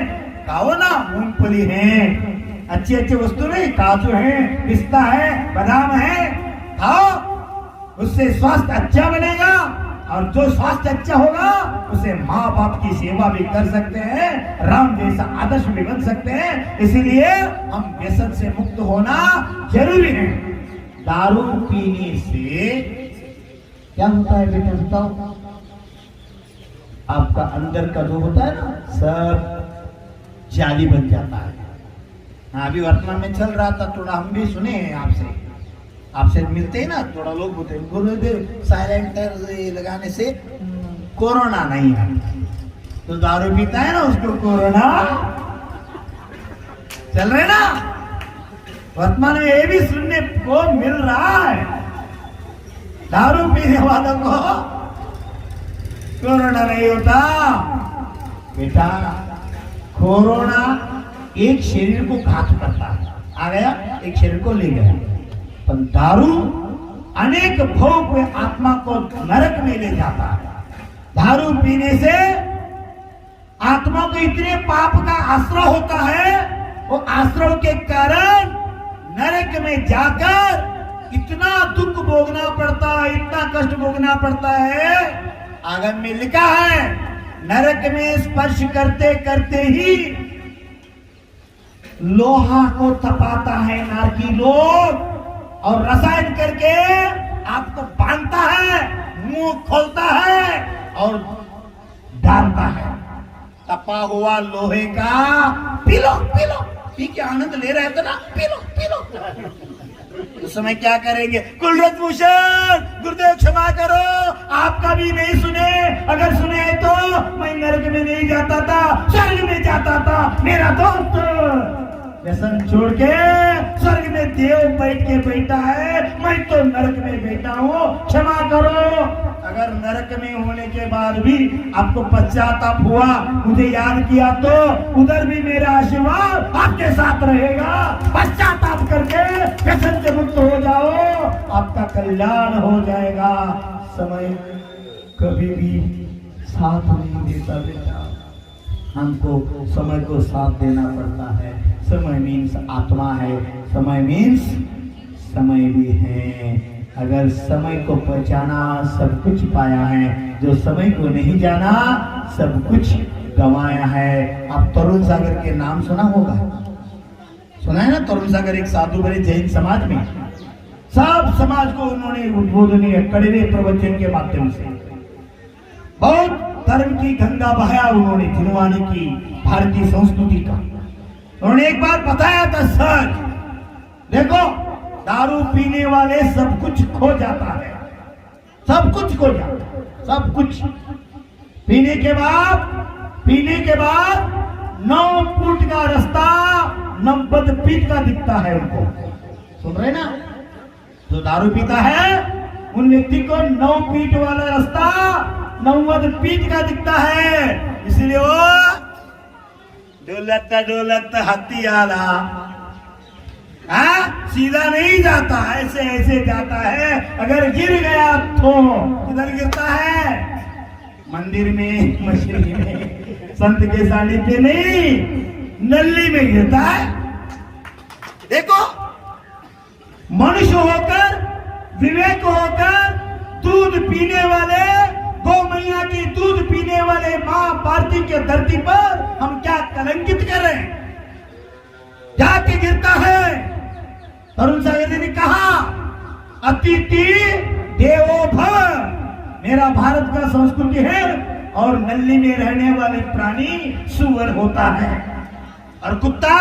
खाओ ना, मूंगफली है, अच्छी अच्छी वस्तु नहीं, काजू है, पिस्ता है, बादाम है, खाओ, उससे स्वास्थ्य अच्छा बनेगा और जो स्वास्थ्य अच्छा होगा उसे माँ बाप की सेवा भी कर सकते हैं, राम जैसा आदर्श भी बन सकते हैं। इसीलिए हम व्यसन से मुक्त होना जरूरी है। दारू पीने से क्या होता है बेटा बताओ? आपका अंदर का जो होता है ना सब जाली बन जाता है। हाँ अभी वर्तमान में चल रहा था, थोड़ा हम भी सुने हैं आपसे मिलते हैं ना, थोड़ा लोग बोलते हैं गुरुदेव साइलेंटर लगाने से कोरोना नहीं है। तो दारू पीता है ना उसको कोरोना चल रहे ना। वर्तमान में ये भी सुनने को मिल रहा है, दारू पीने वालों को कोरोना नहीं होता। बेटा कोरोना एक शरीर को घात करता है, आ गया एक शरीर को ले गया, पर दारू अनेक भोग में आत्मा को नरक में ले जाता है। दारू पीने से आत्मा को इतने पाप का आश्रय होता है, वो आश्रय के कारण नरक में जाकर इतना दुख भोगना पड़ता है, इतना कष्ट भोगना पड़ता है। आगम में लिखा है नरक में स्पर्श करते करते ही लोहा को तपाता है नारकी लोग और रसायन करके आपको बांधता है, मुंह खोलता है और डालता है। तपा हुआ लोहे का पी लो पी के आनंद ले रहे थे ना, पी लो उस समय क्या करेंगे? कुलरत्न भूषण गुरुदेव क्षमा करो, आपका भी नहीं सुने, अगर सुने तो मैं नरक में नहीं जाता था, स्वर्ग में जाता था। मेरा दोस्त व्यसन छोड़ के स्वर्ग में देव बैठ के बैठा है, मैं तो नरक में बैठा हूँ, क्षमा करो। अगर नरक में होने के बाद भी आपको पश्चाताप हुआ, मुझे याद किया तो उधर भी मेरा आशीर्वाद आपके साथ रहेगा। पश्चाताप करके व्यसन से मुक्त हो जाओ, आपका कल्याण हो जाएगा। समय कभी भी साथ नहीं देता बेटा, हमको समय को साथ देना पड़ता है। समय मीन्स आत्मा है, समय मीन्स समय भी है। अगर समय को पहचाना सब कुछ पाया है, जो समय को नहीं जाना सब कुछ गंवाया है। आप तरुण सागर के नाम सुना होगा, सुना है ना? तरुण सागर एक साधु बने जैन समाज में, सब समाज को उन्होंने उद्बोधनीय कड़वे प्रवचन के माध्यम से बहुत धर्म की गंगा बहाया उन्होंने, जिनवानी की भारतीय संस्कृति का। उन्होंने एक बार बताया था सच, देखो दारू पीने वाले सब कुछ खो जाता है, सब कुछ खो जाता है, सब कुछ। पीने के बाद 9 फुट का रास्ता 9 फीट का दिखता है उनको, सुन रहे ना? जो दारू पीता है उन व्यक्ति को 9 फीट वाला 90 फीट का दिखता है, इसलिए वो डोलत हाथी आला सीधा नहीं जाता, ऐसे ऐसे जाता है। अगर गिर गया तो किधर गिरता है? मंदिर में, मशीन में, संत के साड़ी पे नहीं, नल्ली में गिरता है। देखो, मनुष्य होकर, विवेक होकर, दूध पीने वाले, गौ मैया की दूध पीने वाले मां भारती के धरती पर हम क्या कलंकित कर रहे हैं? जाके गिरता है। तरुण सागर जी ने कहा, अतिथि देवो भव, मेरा भारत का संस्कृति है। और नल्ली में रहने वाले प्राणी सुअर होता है, और कुत्ता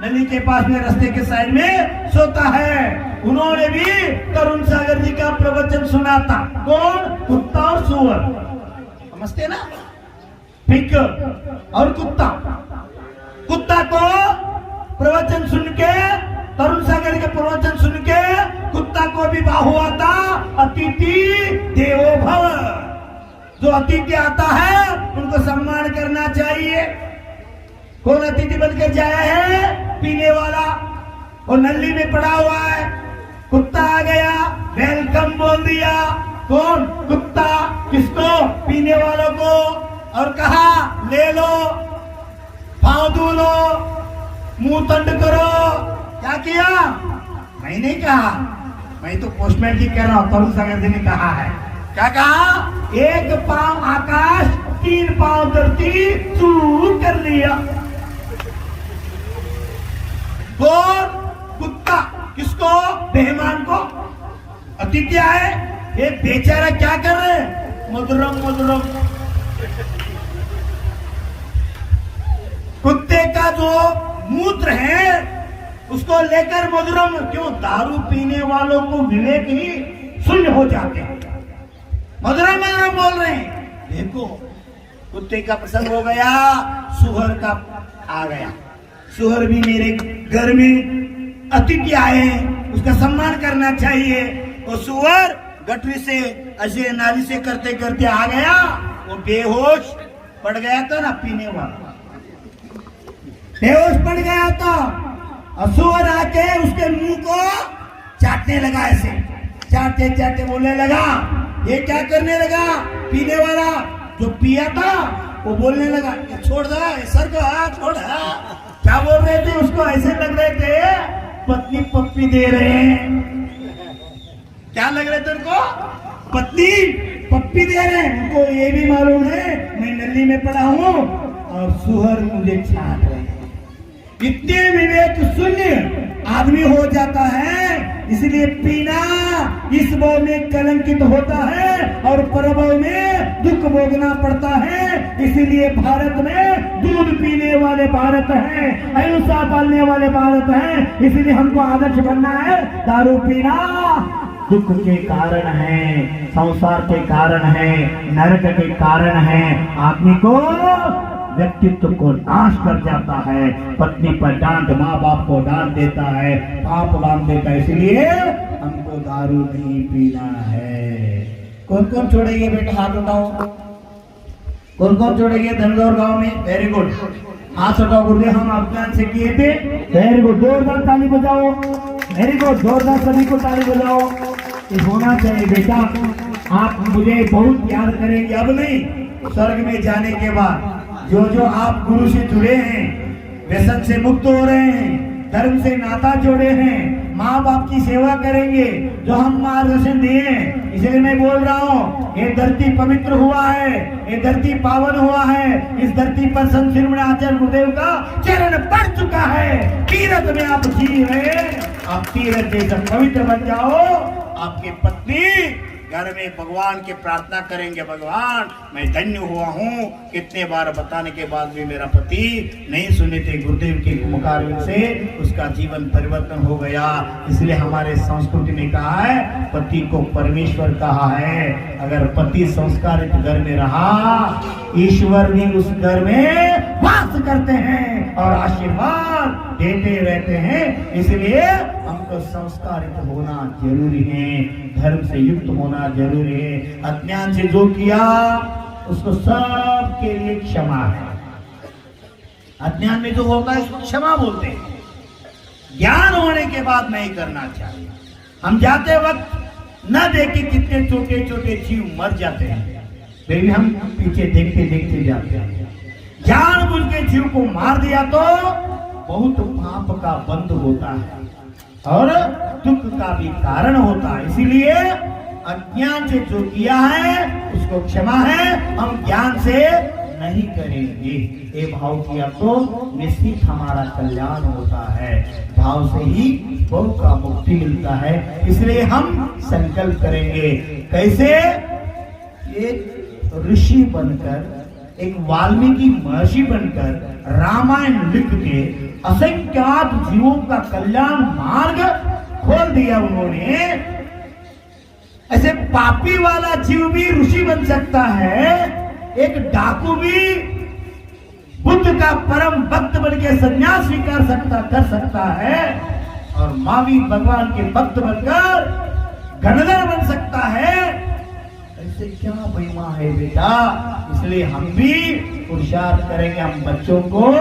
नली के पास में रास्ते के साइड में सोता है। उन्होंने भी तरुण सागर जी का प्रवचन सुना था। कौन? कुत्ता और सुअर, समझते ना? पिग और कुत्ता। कुत्ता को प्रवचन सुन के, तरुण सागर के प्रवचन सुन के कुत्ता को भी वाह हुआ था, अतिथि देवो भव। जो अतिथि आता है उनको सम्मान करना चाहिए। कौन अतिथि बनकर जाया है? पीने वाला। और नल्ली में पड़ा हुआ है, कुत्ता आ गया, वेलकम बोल दिया। कौन? कुत्ता। किसको? पीने वालों को। और कहा, ले लो, पांव धो लो, मुंह तंड करो। क्या किया? मैं नहीं कहा, मैं तो पोस्टमैन जी कह रहा हूं। तरुण सागर जी ने कहा है। क्या कहा? 1 पांव आकाश, 3 पांव धरती, चू कर लिया। कौन? कुत्ता। किसको? बेईमान को। अतिथि आए, ये बेचारा क्या कर रहे? मधुरम मधुरम। कुत्ते का जो मूत्र है उसको लेकर मधुरम। क्यों? दारू पीने वालों को विवेक ही शून्य हो जाते हैं। मधुरम मधुरम बोल रहे हैं। देखो, कुत्ते का प्रसंग हो गया, सुअर का आ गया। सुअर भी मेरे घर में अतिथि आए, उसका सम्मान करना चाहिए। वो सुअर गटरी से ऐसे नाली से करते करते आ गया, वो बेहोश पड़ गया था ना, पीने वाला बेहोश पड़ गया था। और सुअर आके उसके मुंह को चाटने लगा, ऐसे चाटते चाटते बोलने लगा। ये क्या करने लगा? पीने वाला जो पिया था वो बोलने लगा, छोड़ दो सर को, छोड़। क्या बोल रहे थे उसको? ऐसे लग रहे थे पत्नी पप्पी दे रहे हैं। क्या लग रहे थे उनको? पत्नी पप्पी दे रहे हैं। उनको ये भी मालूम है मैं नल्ली में पड़ा हूं और सुअर मुझे छाट रहे हैं। इतने विवेक शून्य आदमी हो जाता है, इसलिए पीना इस भाव में कलंकित होता है और परभव में दुख भोगना पड़ता है। इसीलिए भारत में दूध पीने वाले भारत है, अहिंसा पालने वाले भारत है। इसीलिए हमको आदर्श बनना है। दारू पीना दुख के कारण है, संसार के कारण है, नरक के कारण है। आदमी को, व्यक्तित्व को नाश कर जाता है। पत्नी पर डांट, माँ बाप को डांट देता है, पाप बांध देता है। इसलिए हमको दारू नहीं पीना है। कौन कौन छोड़ेंगे बेटा? हाथ उठाओ। कौन कौन छोड़ेंगे धनगौर गांव में? वेरी गुड, हाथ उठाओ। गुरुदेव हम अभियान से किए थे। वेरी गुड, जोरदार ताली बजाओ। वेरी गुड, जोरदार सभी को ताली बजाओ। ये होना चाहिए बेटा। आप मुझे बहुत याद करेंगे, अब नहीं, स्वर्ग में जाने के बाद। जो जो आप गुरु से जुड़े हैं, व्यसन से मुक्त हो रहे हैं, धर्म से नाता जोड़े हैं, माँ बाप की सेवा करेंगे, जो हम मार्गदर्शन दिए। इसलिए मैं बोल रहा हूँ, ये धरती पवित्र हुआ है, ये धरती पावन हुआ है। इस धरती पर संत शिरोमणि आचार्य गुरुदेव का चरण पड़ चुका है। तीर्थ में आप जी रहे, आप तीर्थ जैसा पवित्र बन जाओ। आपकी पत्नी घर में भगवान की प्रार्थना करेंगे, भगवान मैं धन्य हुआ हूँ। कितने बार बताने के बाद भी मेरा पति नहीं सुने थे। गुरुदेव के मुखारविंद से उसका जीवन परिवर्तन हो गया। इसलिए हमारे संस्कृति में कहा है, पति को परमेश्वर कहा है। अगर पति संस्कारित घर में रहा, ईश्वर भी उस घर में वास करते हैं और आशीर्वाद देते रहते हैं। इसलिए हमको तो संस्कारित होना जरूरी है, धर्म से युक्त होना जरूरी है। अज्ञान से जो किया उसको सबके लिए क्षमा है। अज्ञान में जो होता है उसको क्षमा बोलते हैं। ज्ञान होने के बाद नहीं करना चाहिए। हम जाते वक्त न देखे कितने छोटे छोटे जीव मर जाते हैं, फिर भी हम पीछे देखते देखते जाते हैं। जानबूझ के जीव को मार दिया तो बहुत पाप का बंध होता है और दुख का भी कारण होता है। इसीलिए अज्ञान से जो किया है उसको क्षमा है, हम ज्ञान से नहीं करेंगे। ये भाव किया तो निश्चित हमारा कल्याण होता है। भाव से ही बहु का मुक्ति मिलता है। इसलिए हम संकल्प करेंगे। कैसे? एक ऋषि बनकर, एक वाल्मीकि महर्षि बनकर रामायण लिख के असंख्यात जीवों का कल्याण मार्ग खोल दिया उन्होंने। ऐसे पापी वाला जीव भी ऋषि बन सकता है, एक डाकू भी बुद्ध का परम भक्त बन के संन्यास स्वीकार कर सकता है, और महावीर भगवान के भक्त बनकर गणधर बन सकता है। ऐसे क्या महिमा है बेटा? इसलिए हम भी पुरुषार्थ करेंगे, हम बच्चों को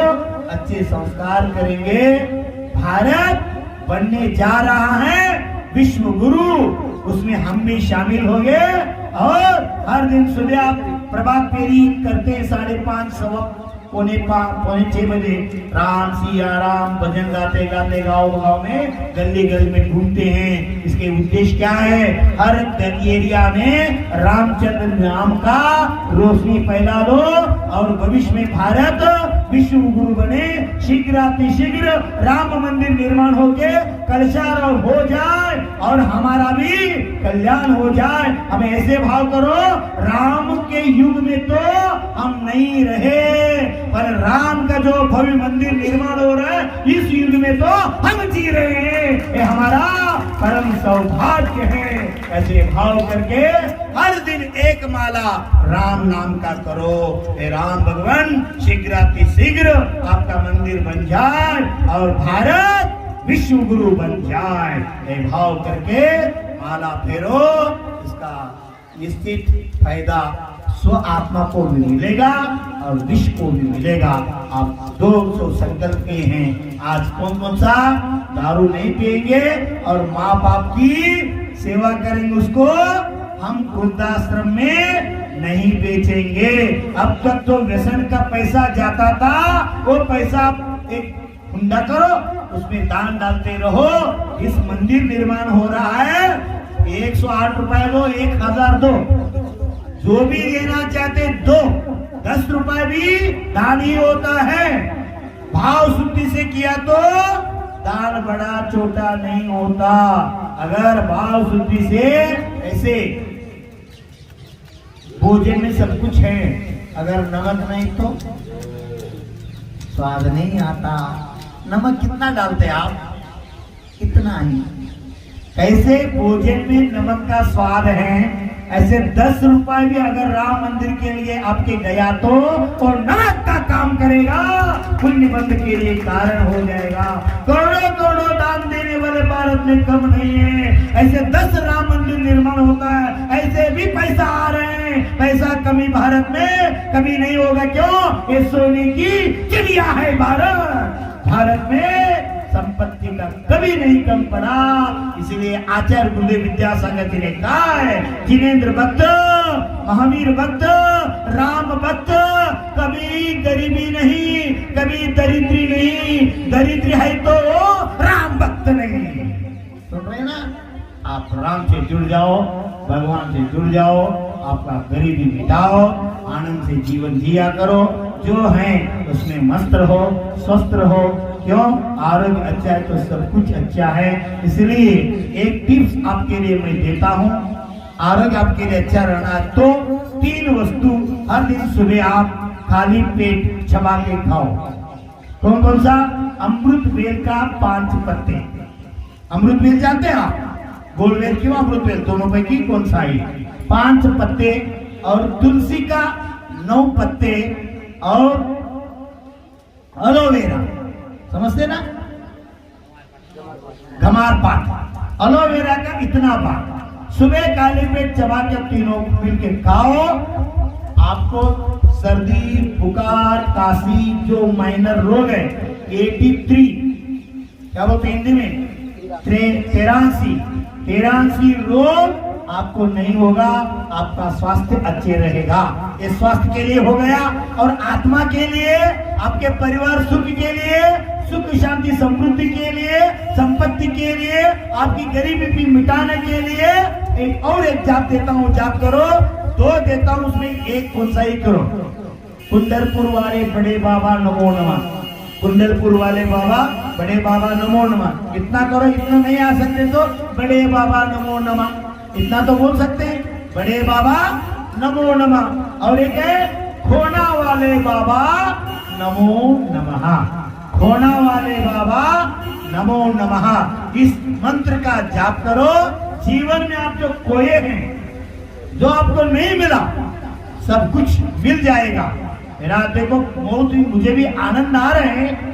अच्छे संस्कार करेंगे। भारत बनने जा रहा है विश्व गुरु, उसमें हम भी शामिल होंगे। और हर दिन सुबह आप प्रभात फेरी करते हैं 5:30 पौने 6 बजे, राम सिया राम भजन गाते गाते गाँव में गली गली में घूमते हैं। इसके उद्देश्य क्या है? हर एरिया में रामचंद्र नाम का रोशनी फैला दो और भविष्य में भारत विश्व गुरु बने। शीघ्र राम मंदिर निर्माण होके कलशार हो जाए और हमारा भी कल्याण हो जाए। हमें ऐसे भाव करो, राम के युग में तो हम नहीं रहे, पर राम का जो भव्य मंदिर निर्माण हो रहा है इस युग में तो हम जी रहे हैं। ये हमारा परम सौभाग्य है। ऐसे भाव करके हर दिन एक माला राम नाम का करो। हे राम भगवान शीघ्र आपका मंदिर बन जाए और भारत विश्व गुरु बन जाए। ये भाव करके माला फेरो, इसका निश्चित फायदा स्व आत्मा को भी मिलेगा और विश्व को भी मिलेगा। आप 200 संकल्प किए हैं। आज कौन सा दारू नहीं पिएंगे और माँ बाप की सेवा करेंगे, उसको हम वृद्धाश्रम में नहीं बेचेंगे। अब तक तो व्यसन का पैसा जाता था, वो पैसा एक हुंडा करो, उसमें दान डालते रहो। इस मंदिर निर्माण हो रहा है, 108 रुपए दो, 1000 दो, जो भी देना चाहते दो। 10 रुपए भी दान ही होता है। भाव शुद्धि से किया तो दान बड़ा छोटा नहीं होता। अगर भाव शुद्धि से, ऐसे भोजन में सब कुछ है, अगर नमक नहीं तो स्वाद नहीं आता। नमक कितना डालते आप? इतना ही। कैसे भोजन में नमक का स्वाद है, ऐसे 10 रुपए भी अगर राम मंदिर के लिए आपके गया तो नमक का काम करेगा, पुण्य बंध के लिए कारण हो जाएगा। करोड़ों दान देने वाले भारत में कम नहीं है। ऐसे 10 राम मंदिर निर्माण होता है, ऐसे भी पैसा आ रहे हैं। पैसा कमी भारत में कभी नहीं होगा। क्यों? ये सोने की चिड़िया है भारत में संपत्ति का कभी नहीं कम पड़ा। इसलिए आचार्य गुरुदेव विद्यासागर जी ने कहा है, जिनेंद्र भक्त, महावीर भक्त, राम भक्त, कभी गरीबी नहीं, कभी दरिद्री नहीं। दरिद्री है तो राम भक्त नहीं। सुन रहे ना? आप राम से जुड़ जाओ, भगवान से जुड़ जाओ, आपका गरीबी मिटाओ, आनंद से जीवन जिया करो। जो है उसमें मस्त रहो, स्वस्थ रहो। क्यों? आरोग्य अच्छा है तो सब कुछ अच्छा है। इसलिए एक टिप्स आपके लिए मैं देता हूँ। आरोग्य आपके लिए अच्छा रहना तो 3 वस्तु हर दिन सुबह आप खाली पेट चबा के खाओ। कौन सा? अमृत बेल का 5 पत्ते। अमृत बेल जानते हैं आप? गोल बेल क्यों अमृत बेल, दोनों पैकी कौन सा है? 5 पत्ते। और तुलसी का 9 पत्ते और एलोवेरा, समझते ना? घमार पाठ, एलोवेरा का इतना पाठ, सुबह काली पेट चबा के तीनों मिलके खाओ। आपको सर्दी, बुखार, काशी, जो माइनर रोग है 83, क्या बोलते हिंदी में 83 रोग आपको नहीं होगा। आपका स्वास्थ्य अच्छे रहेगा। ये स्वास्थ्य के लिए हो गया, और आत्मा के लिए, आपके परिवार सुख के लिए, सुख शांति समृद्धि के लिए, संपत्ति के लिए, आपकी गरीबी भी मिटाने के लिए एक जाप देता हूँ। जाप करो, 2 देता हूँ, उसमें एक कौन सा ही करो। कुंडलपुर वाले बड़े बाबा नमो नमः, कुंडलपुर वाले बाबा बड़े बाबा नमो नमः। इतना करो, इतना नहीं आ सकते तो बड़े बाबा नमो नमः, इतना तो बोल सकते हैं, बड़े बाबा नमो नमः। और एक है खोना वाले बाबा नमो नमः, खोना वाले बाबा नमो नमः। इस मंत्र का जाप करो। जीवन में आप जो खोए हैं, जो आपको नहीं मिला, सब कुछ मिल जाएगा। मेरा देखो बहुत ही मुझे भी आनंद आ रहे हैं।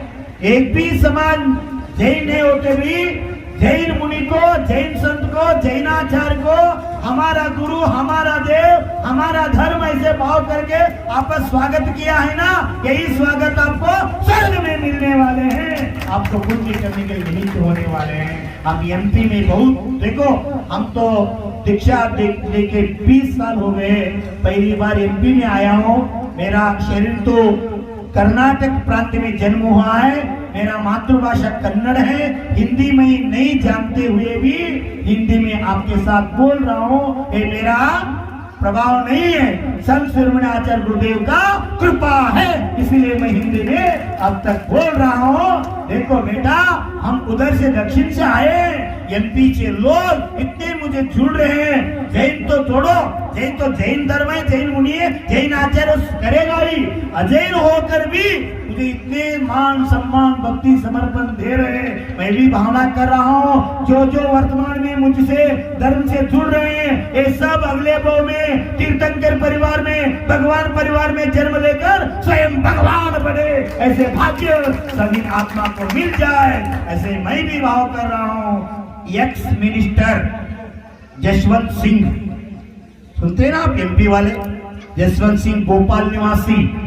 एक भी समाज जैन नहीं होते भी जैन मुनि को, जैन संत को, जैनाचार्य को हमारा गुरु, हमारा देव, हमारा धर्म ऐसे भाव करके आपका स्वागत किया है ना, यही स्वागत आपको स्वर्ग में मिलने वाले हैं। आपको पुण्य करने के निमित्त होने वाले हैं। हम एमपी में बहुत देखो, हम तो दीक्षा लेके 20 साल हो गए, पहली बार एमपी में आया हूँ। मेरा शरीर तो कर्नाटक प्रांत में जन्म हुआ है, मेरा मातृभाषा कन्नड़ है, हिंदी में नहीं जानते हुए भी हिंदी में आपके साथ बोल रहा हूँ। ये मेरा प्रभाव नहीं है, संत शिरोमणि आचार्य गुरुदेव का कृपा है, इसलिए मैं हिंदी में अब तक बोल रहा हूँ। देखो बेटा, हम उधर से दक्षिण से आए, एमपी के लोग इतने मुझे जुड़ रहे हैं। जैन तो छोड़ो, जैन तो जैन धर्म है, जैन मुनि है, जैन आचार्य करेगा ही, अजैन होकर भी मुझे इतने मान सम्मान भक्ति समर्पण दे रहे हैं। मैं भी भावना कर रहा हूँ, जो जो वर्तमान में मुझसे धर्म से जुड़ रहे हैं, ये सब अगले भाव में तीर्थंकर परिवार में, भगवान परिवार में जन्म लेकर स्वयं भगवान बने, ऐसे भाग्य सभी आत्मा को मिल जाए, ऐसे मैं भी भाव कर रहा हूँ। एक्स मिनिस्टर जसवंत सिंह, सुनते हैं ना आप एमपी वाले, जसवंत सिंह भोपाल निवासी,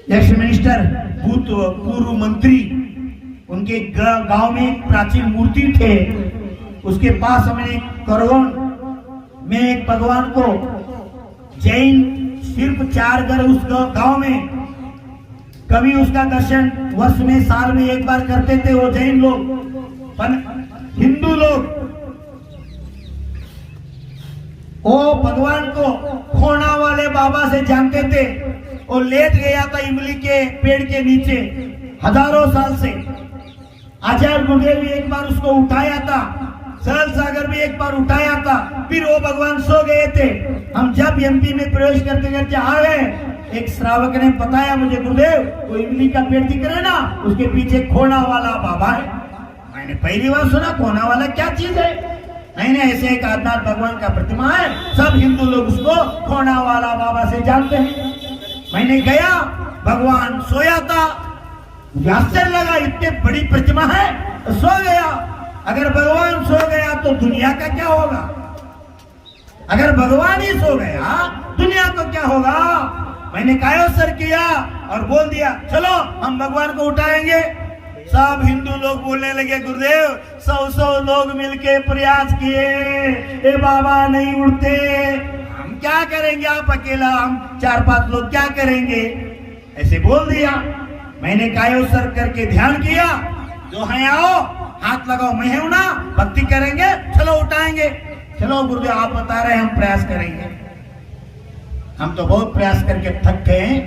एक्स मिनिस्टर, पूर्व मंत्री, उनके गांव में एक प्राचीन मूर्ति थे, उसके पास हमने करौन में एक भगवान को, जैन सिर्फ 4 घर उस गांव में, कभी उसका दर्शन वर्ष में, साल में एक बार करते थे वो जैन लोग। हिंदू लोग वो भगवान को खोना वाले बाबा से जानते थे। वो लेट गया था इमली के पेड़ के नीचे हजारों साल से। आचार्य गुरुदेव भी एक बार उसको उठाया था, सरल सागर भी एक बार उठाया था, फिर वो भगवान सो गए थे। हम जब एमपी में प्रवेश करते करते आ गए, एक श्रावक ने बताया मुझे, गुरुदेव वो इमली का पेड़ दिख रहा है ना, उसके पीछे खोना वाला बाबा है। मैंने पहली बार सुना, खोना वाला क्या चीज है? नहीं, ऐसे एक आधार भगवान का प्रतिमा है, सब हिंदू लोग उसको खोना वाला बाबा से जानते हैं। मैंने गया, भगवान सोया था, मुझे आश्चर्य लगा, इतने बड़ी प्रतिमा है, तो सो गया। अगर भगवान सो गया तो दुनिया का क्या होगा? अगर भगवान ही सो गया, दुनिया को क्या होगा? मैंने कायोसर किया और बोल दिया, चलो हम भगवान को उठाएंगे। सब हिंदू लोग बोलने लगे, गुरुदेव 100 लोग मिलके प्रयास किए, ए बाबा नहीं उठते, हम क्या करेंगे, आप अकेला, हम 4-5 लोग क्या करेंगे, ऐसे बोल दिया। मैंने कायोसर करके ध्यान किया, जो है आओ, हाथ लगाओ, मैं हूं ना, भक्ति करेंगे, चलो उठाएंगे। चलो गुरुदेव आप बता रहे हैं, हम प्रयास करेंगे। हम तो बहुत प्रयास करके थक गए।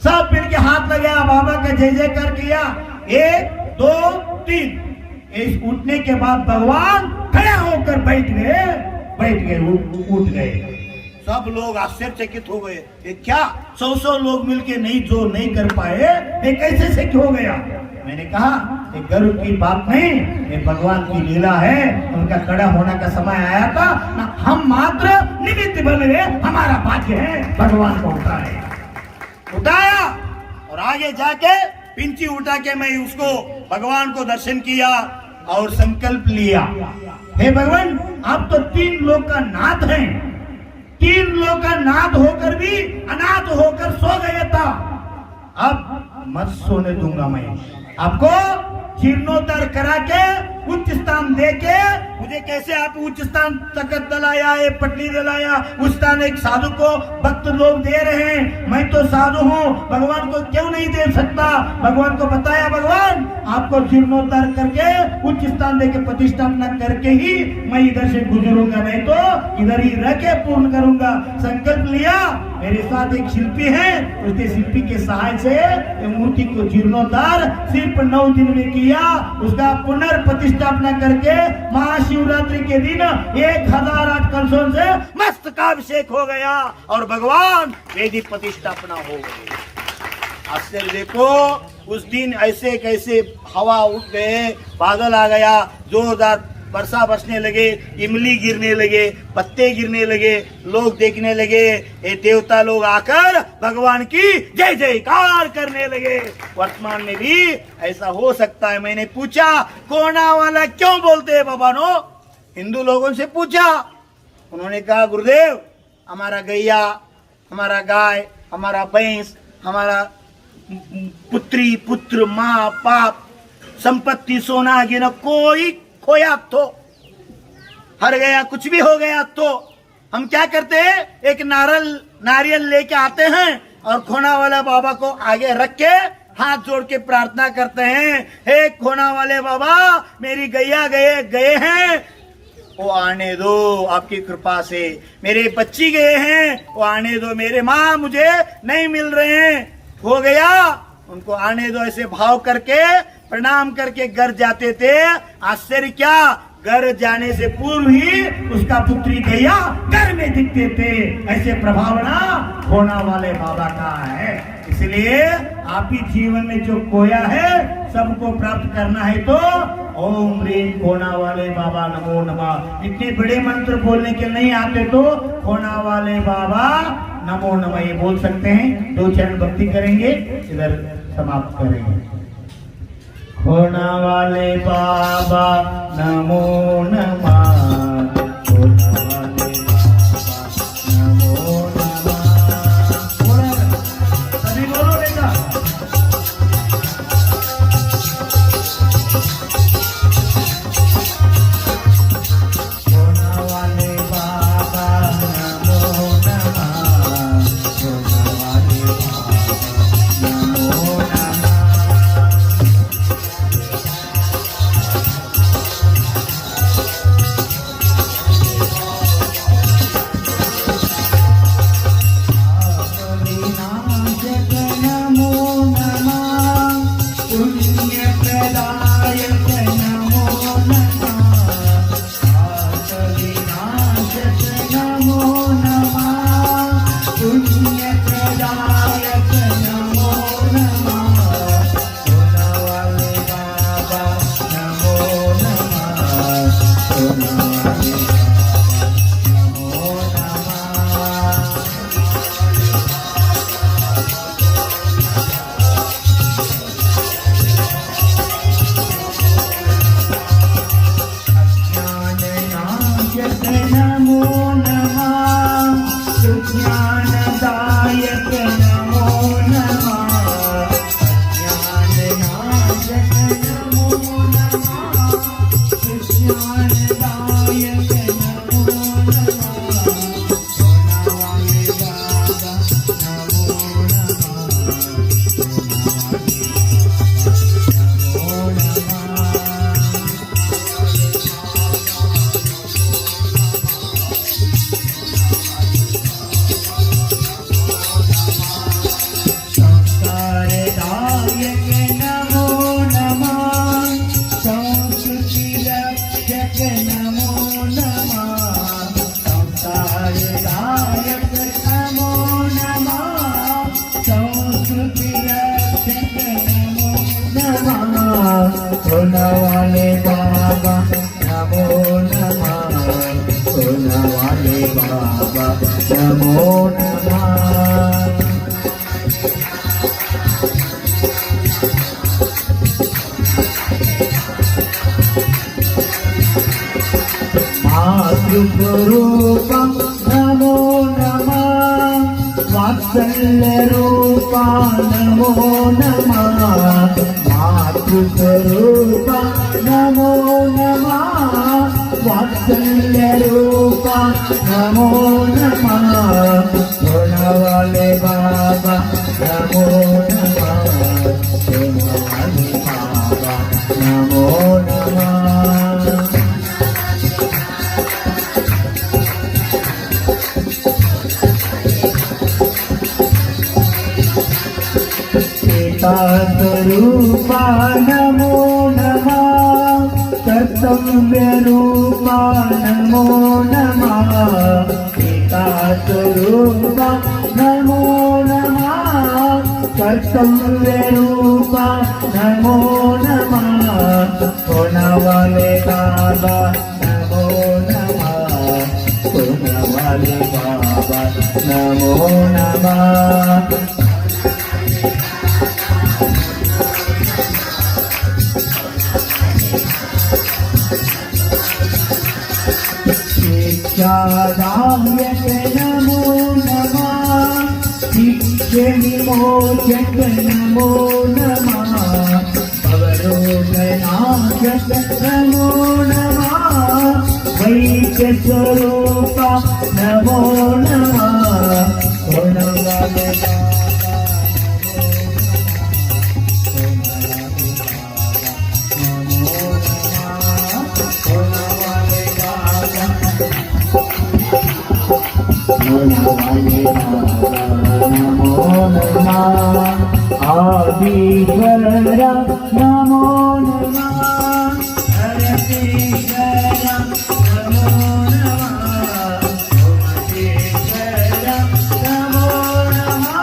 सब मिलके हाथ लगाया, बाबा का जय जयकार किया, 1 2 3। इस उठने के बाद भगवान खड़े होकर बैठ गए, उठ गए। सब लोग आश्चर्यचकित हो गए, ये क्या 100 लोग मिलके नहीं, जो नहीं कर पाए, ये कैसे से हो गया? मैंने कहा ये गर्व की बात नहीं, ये भगवान की लीला है, उनका खड़ा होने का समय आया था, हम मात्र निमित्त बन गए, हमारा भाग्य है भगवान को उठाया और आगे जाके पिंची उठा के मैं उसको भगवान को दर्शन किया और संकल्प लिया, हे भगवान आप तो 3 लोग का नाथ हैं, 3 लोग का नाथ होकर भी अनाथ होकर सो गया था, अब मत सोने दूंगा मैं आपको। जीर्णोद्धार करा के उच्च स्थान दे के मुझे कैसे आप उच्च स्थान तखत दिलाया, ये पटनी दिलाया, उस स्थान एक साधु को भक्त लोग दे रहे हैं, मैं तो साधु हूँ, भगवान को क्यों नहीं दे सकता। भगवान को बताया भगवान आपको जीर्णोद्धार करके उच्च स्थान दे के प्रतिष्ठापना करके ही मैं इधर से गुजरूंगा, नहीं तो इधर ही रह के पूर्ण करूंगा। संकल्प लिया, मेरे साथ एक शिल्पी है, उसने शिल्पी के सहाय से मूर्ति को जीर्णोद्धार सिर्फ 9 दिन में किया, उसका पुनर्प्रतिष्ठापना करके महाशिवरात्रि के दिन 1008 कलशों से मस्तकाभिषेक हो गया और भगवान वेदी प्रतिष्ठापना हो गई। आश्चर्य देखो, उस दिन ऐसे कैसे हवा उठ गए, बादल आ गया, जोरदार वर्षा बरसने लगे, इमली गिरने लगे, पत्ते गिरने लगे, लोग देखने लगे, ये देवता लोग आकर भगवान की जय जयकार करने लगे। वर्तमान में भी ऐसा हो सकता है। मैंने पूछा कोना वाला क्यों बोलते हैं बाबा नो, हिंदू लोगों से पूछा, उन्होंने कहा गुरुदेव हमारा गैया, हमारा गाय, हमारा भैंस, हमारा पुत्री पुत्र माँ बाप संपत्ति सोना गिना कोई खोया तो हर गया, कुछ भी हो गया तो हम क्या करते हैं, एक नारियल लेके आते हैं और खोना वाला बाबा को आगे रख के हाथ जोड़ के प्रार्थना करते हैं, हे खोना वाले बाबा मेरी गैया गए हैं, वो आने दो आपकी कृपा से, मेरे बच्ची गए हैं वो आने दो, मेरे माँ मुझे नहीं मिल रहे हैं, हो गया उनको आने दो, ऐसे भाव करके प्रणाम करके घर जाते थे। आश्चर्य क्या, घर जाने से पूर्व ही उसका पुत्री गैया घर में दिखते थे। ऐसे प्रभावना खोना वाले बाबा का है। इसलिए आप ही जीवन में जो खोया है सबको प्राप्त करना है तो ओम ह्रीं खोना वाले बाबा नमो नमः। इतने बड़े मंत्र बोलने के नहीं आते तो खोना वाले बाबा नमो नमः ये बोल सकते हैं। 2 चरण भक्ति करेंगे, इधर समाप्त करेंगे। खोना वाले बाबा नमो नमः, खोना वाले बाबा नमो नमः। सभी बोलो बेटा। खोना वाले बाबा नमो नमः, खोना वाले बाबा नमो नमः। खोना वाले बाबा नमो नमः, खोना वाले बाबा नमो नमः। रूपा नमो नमः वात्सल्य रूपा नमो नमः मातृस्वरूपा नमो नमः वात्सल्य रूपा नमो नमः सोना वाले बाबा नमो नमः सोना वाले बाबा नमो नमः स्वरूपा नमो नमः कर्तव्य रूपा नमो नमः स्वरूपा नमो नमः कर्तव्य रूपा नमो नमः सोना वाले बाबा नमो नमः सोना वाले बाबा नमो नमः शिक्षादायक नमो नमः शिक्षविमोचक नमो नमः भवरोगनाशक नमो नमः वैद्यस्वरूपा नमो नमः नमो नमः आदिश्वर नमो नमः हरतीश्वर नमो नमः सोमेश्वर नमो नमः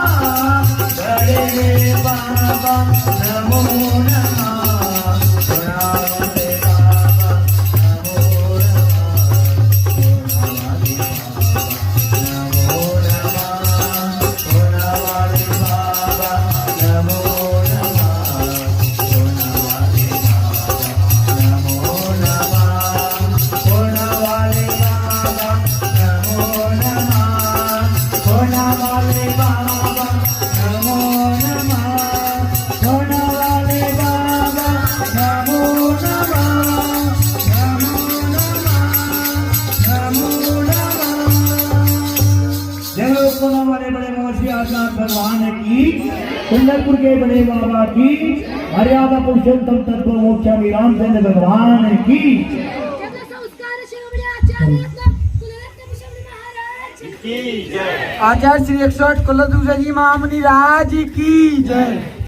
बड़े बाबा नमो नमः सोनावाले बाबा नमो भगवान की कुंडलपुर के बड़े बाबा की मर्यादा पुरुषोत्तम तत्व मोक्षामी रामचंद्र भगवान की आचार्य श्री 108 कुलदूषण जी महामुनि राज की जय।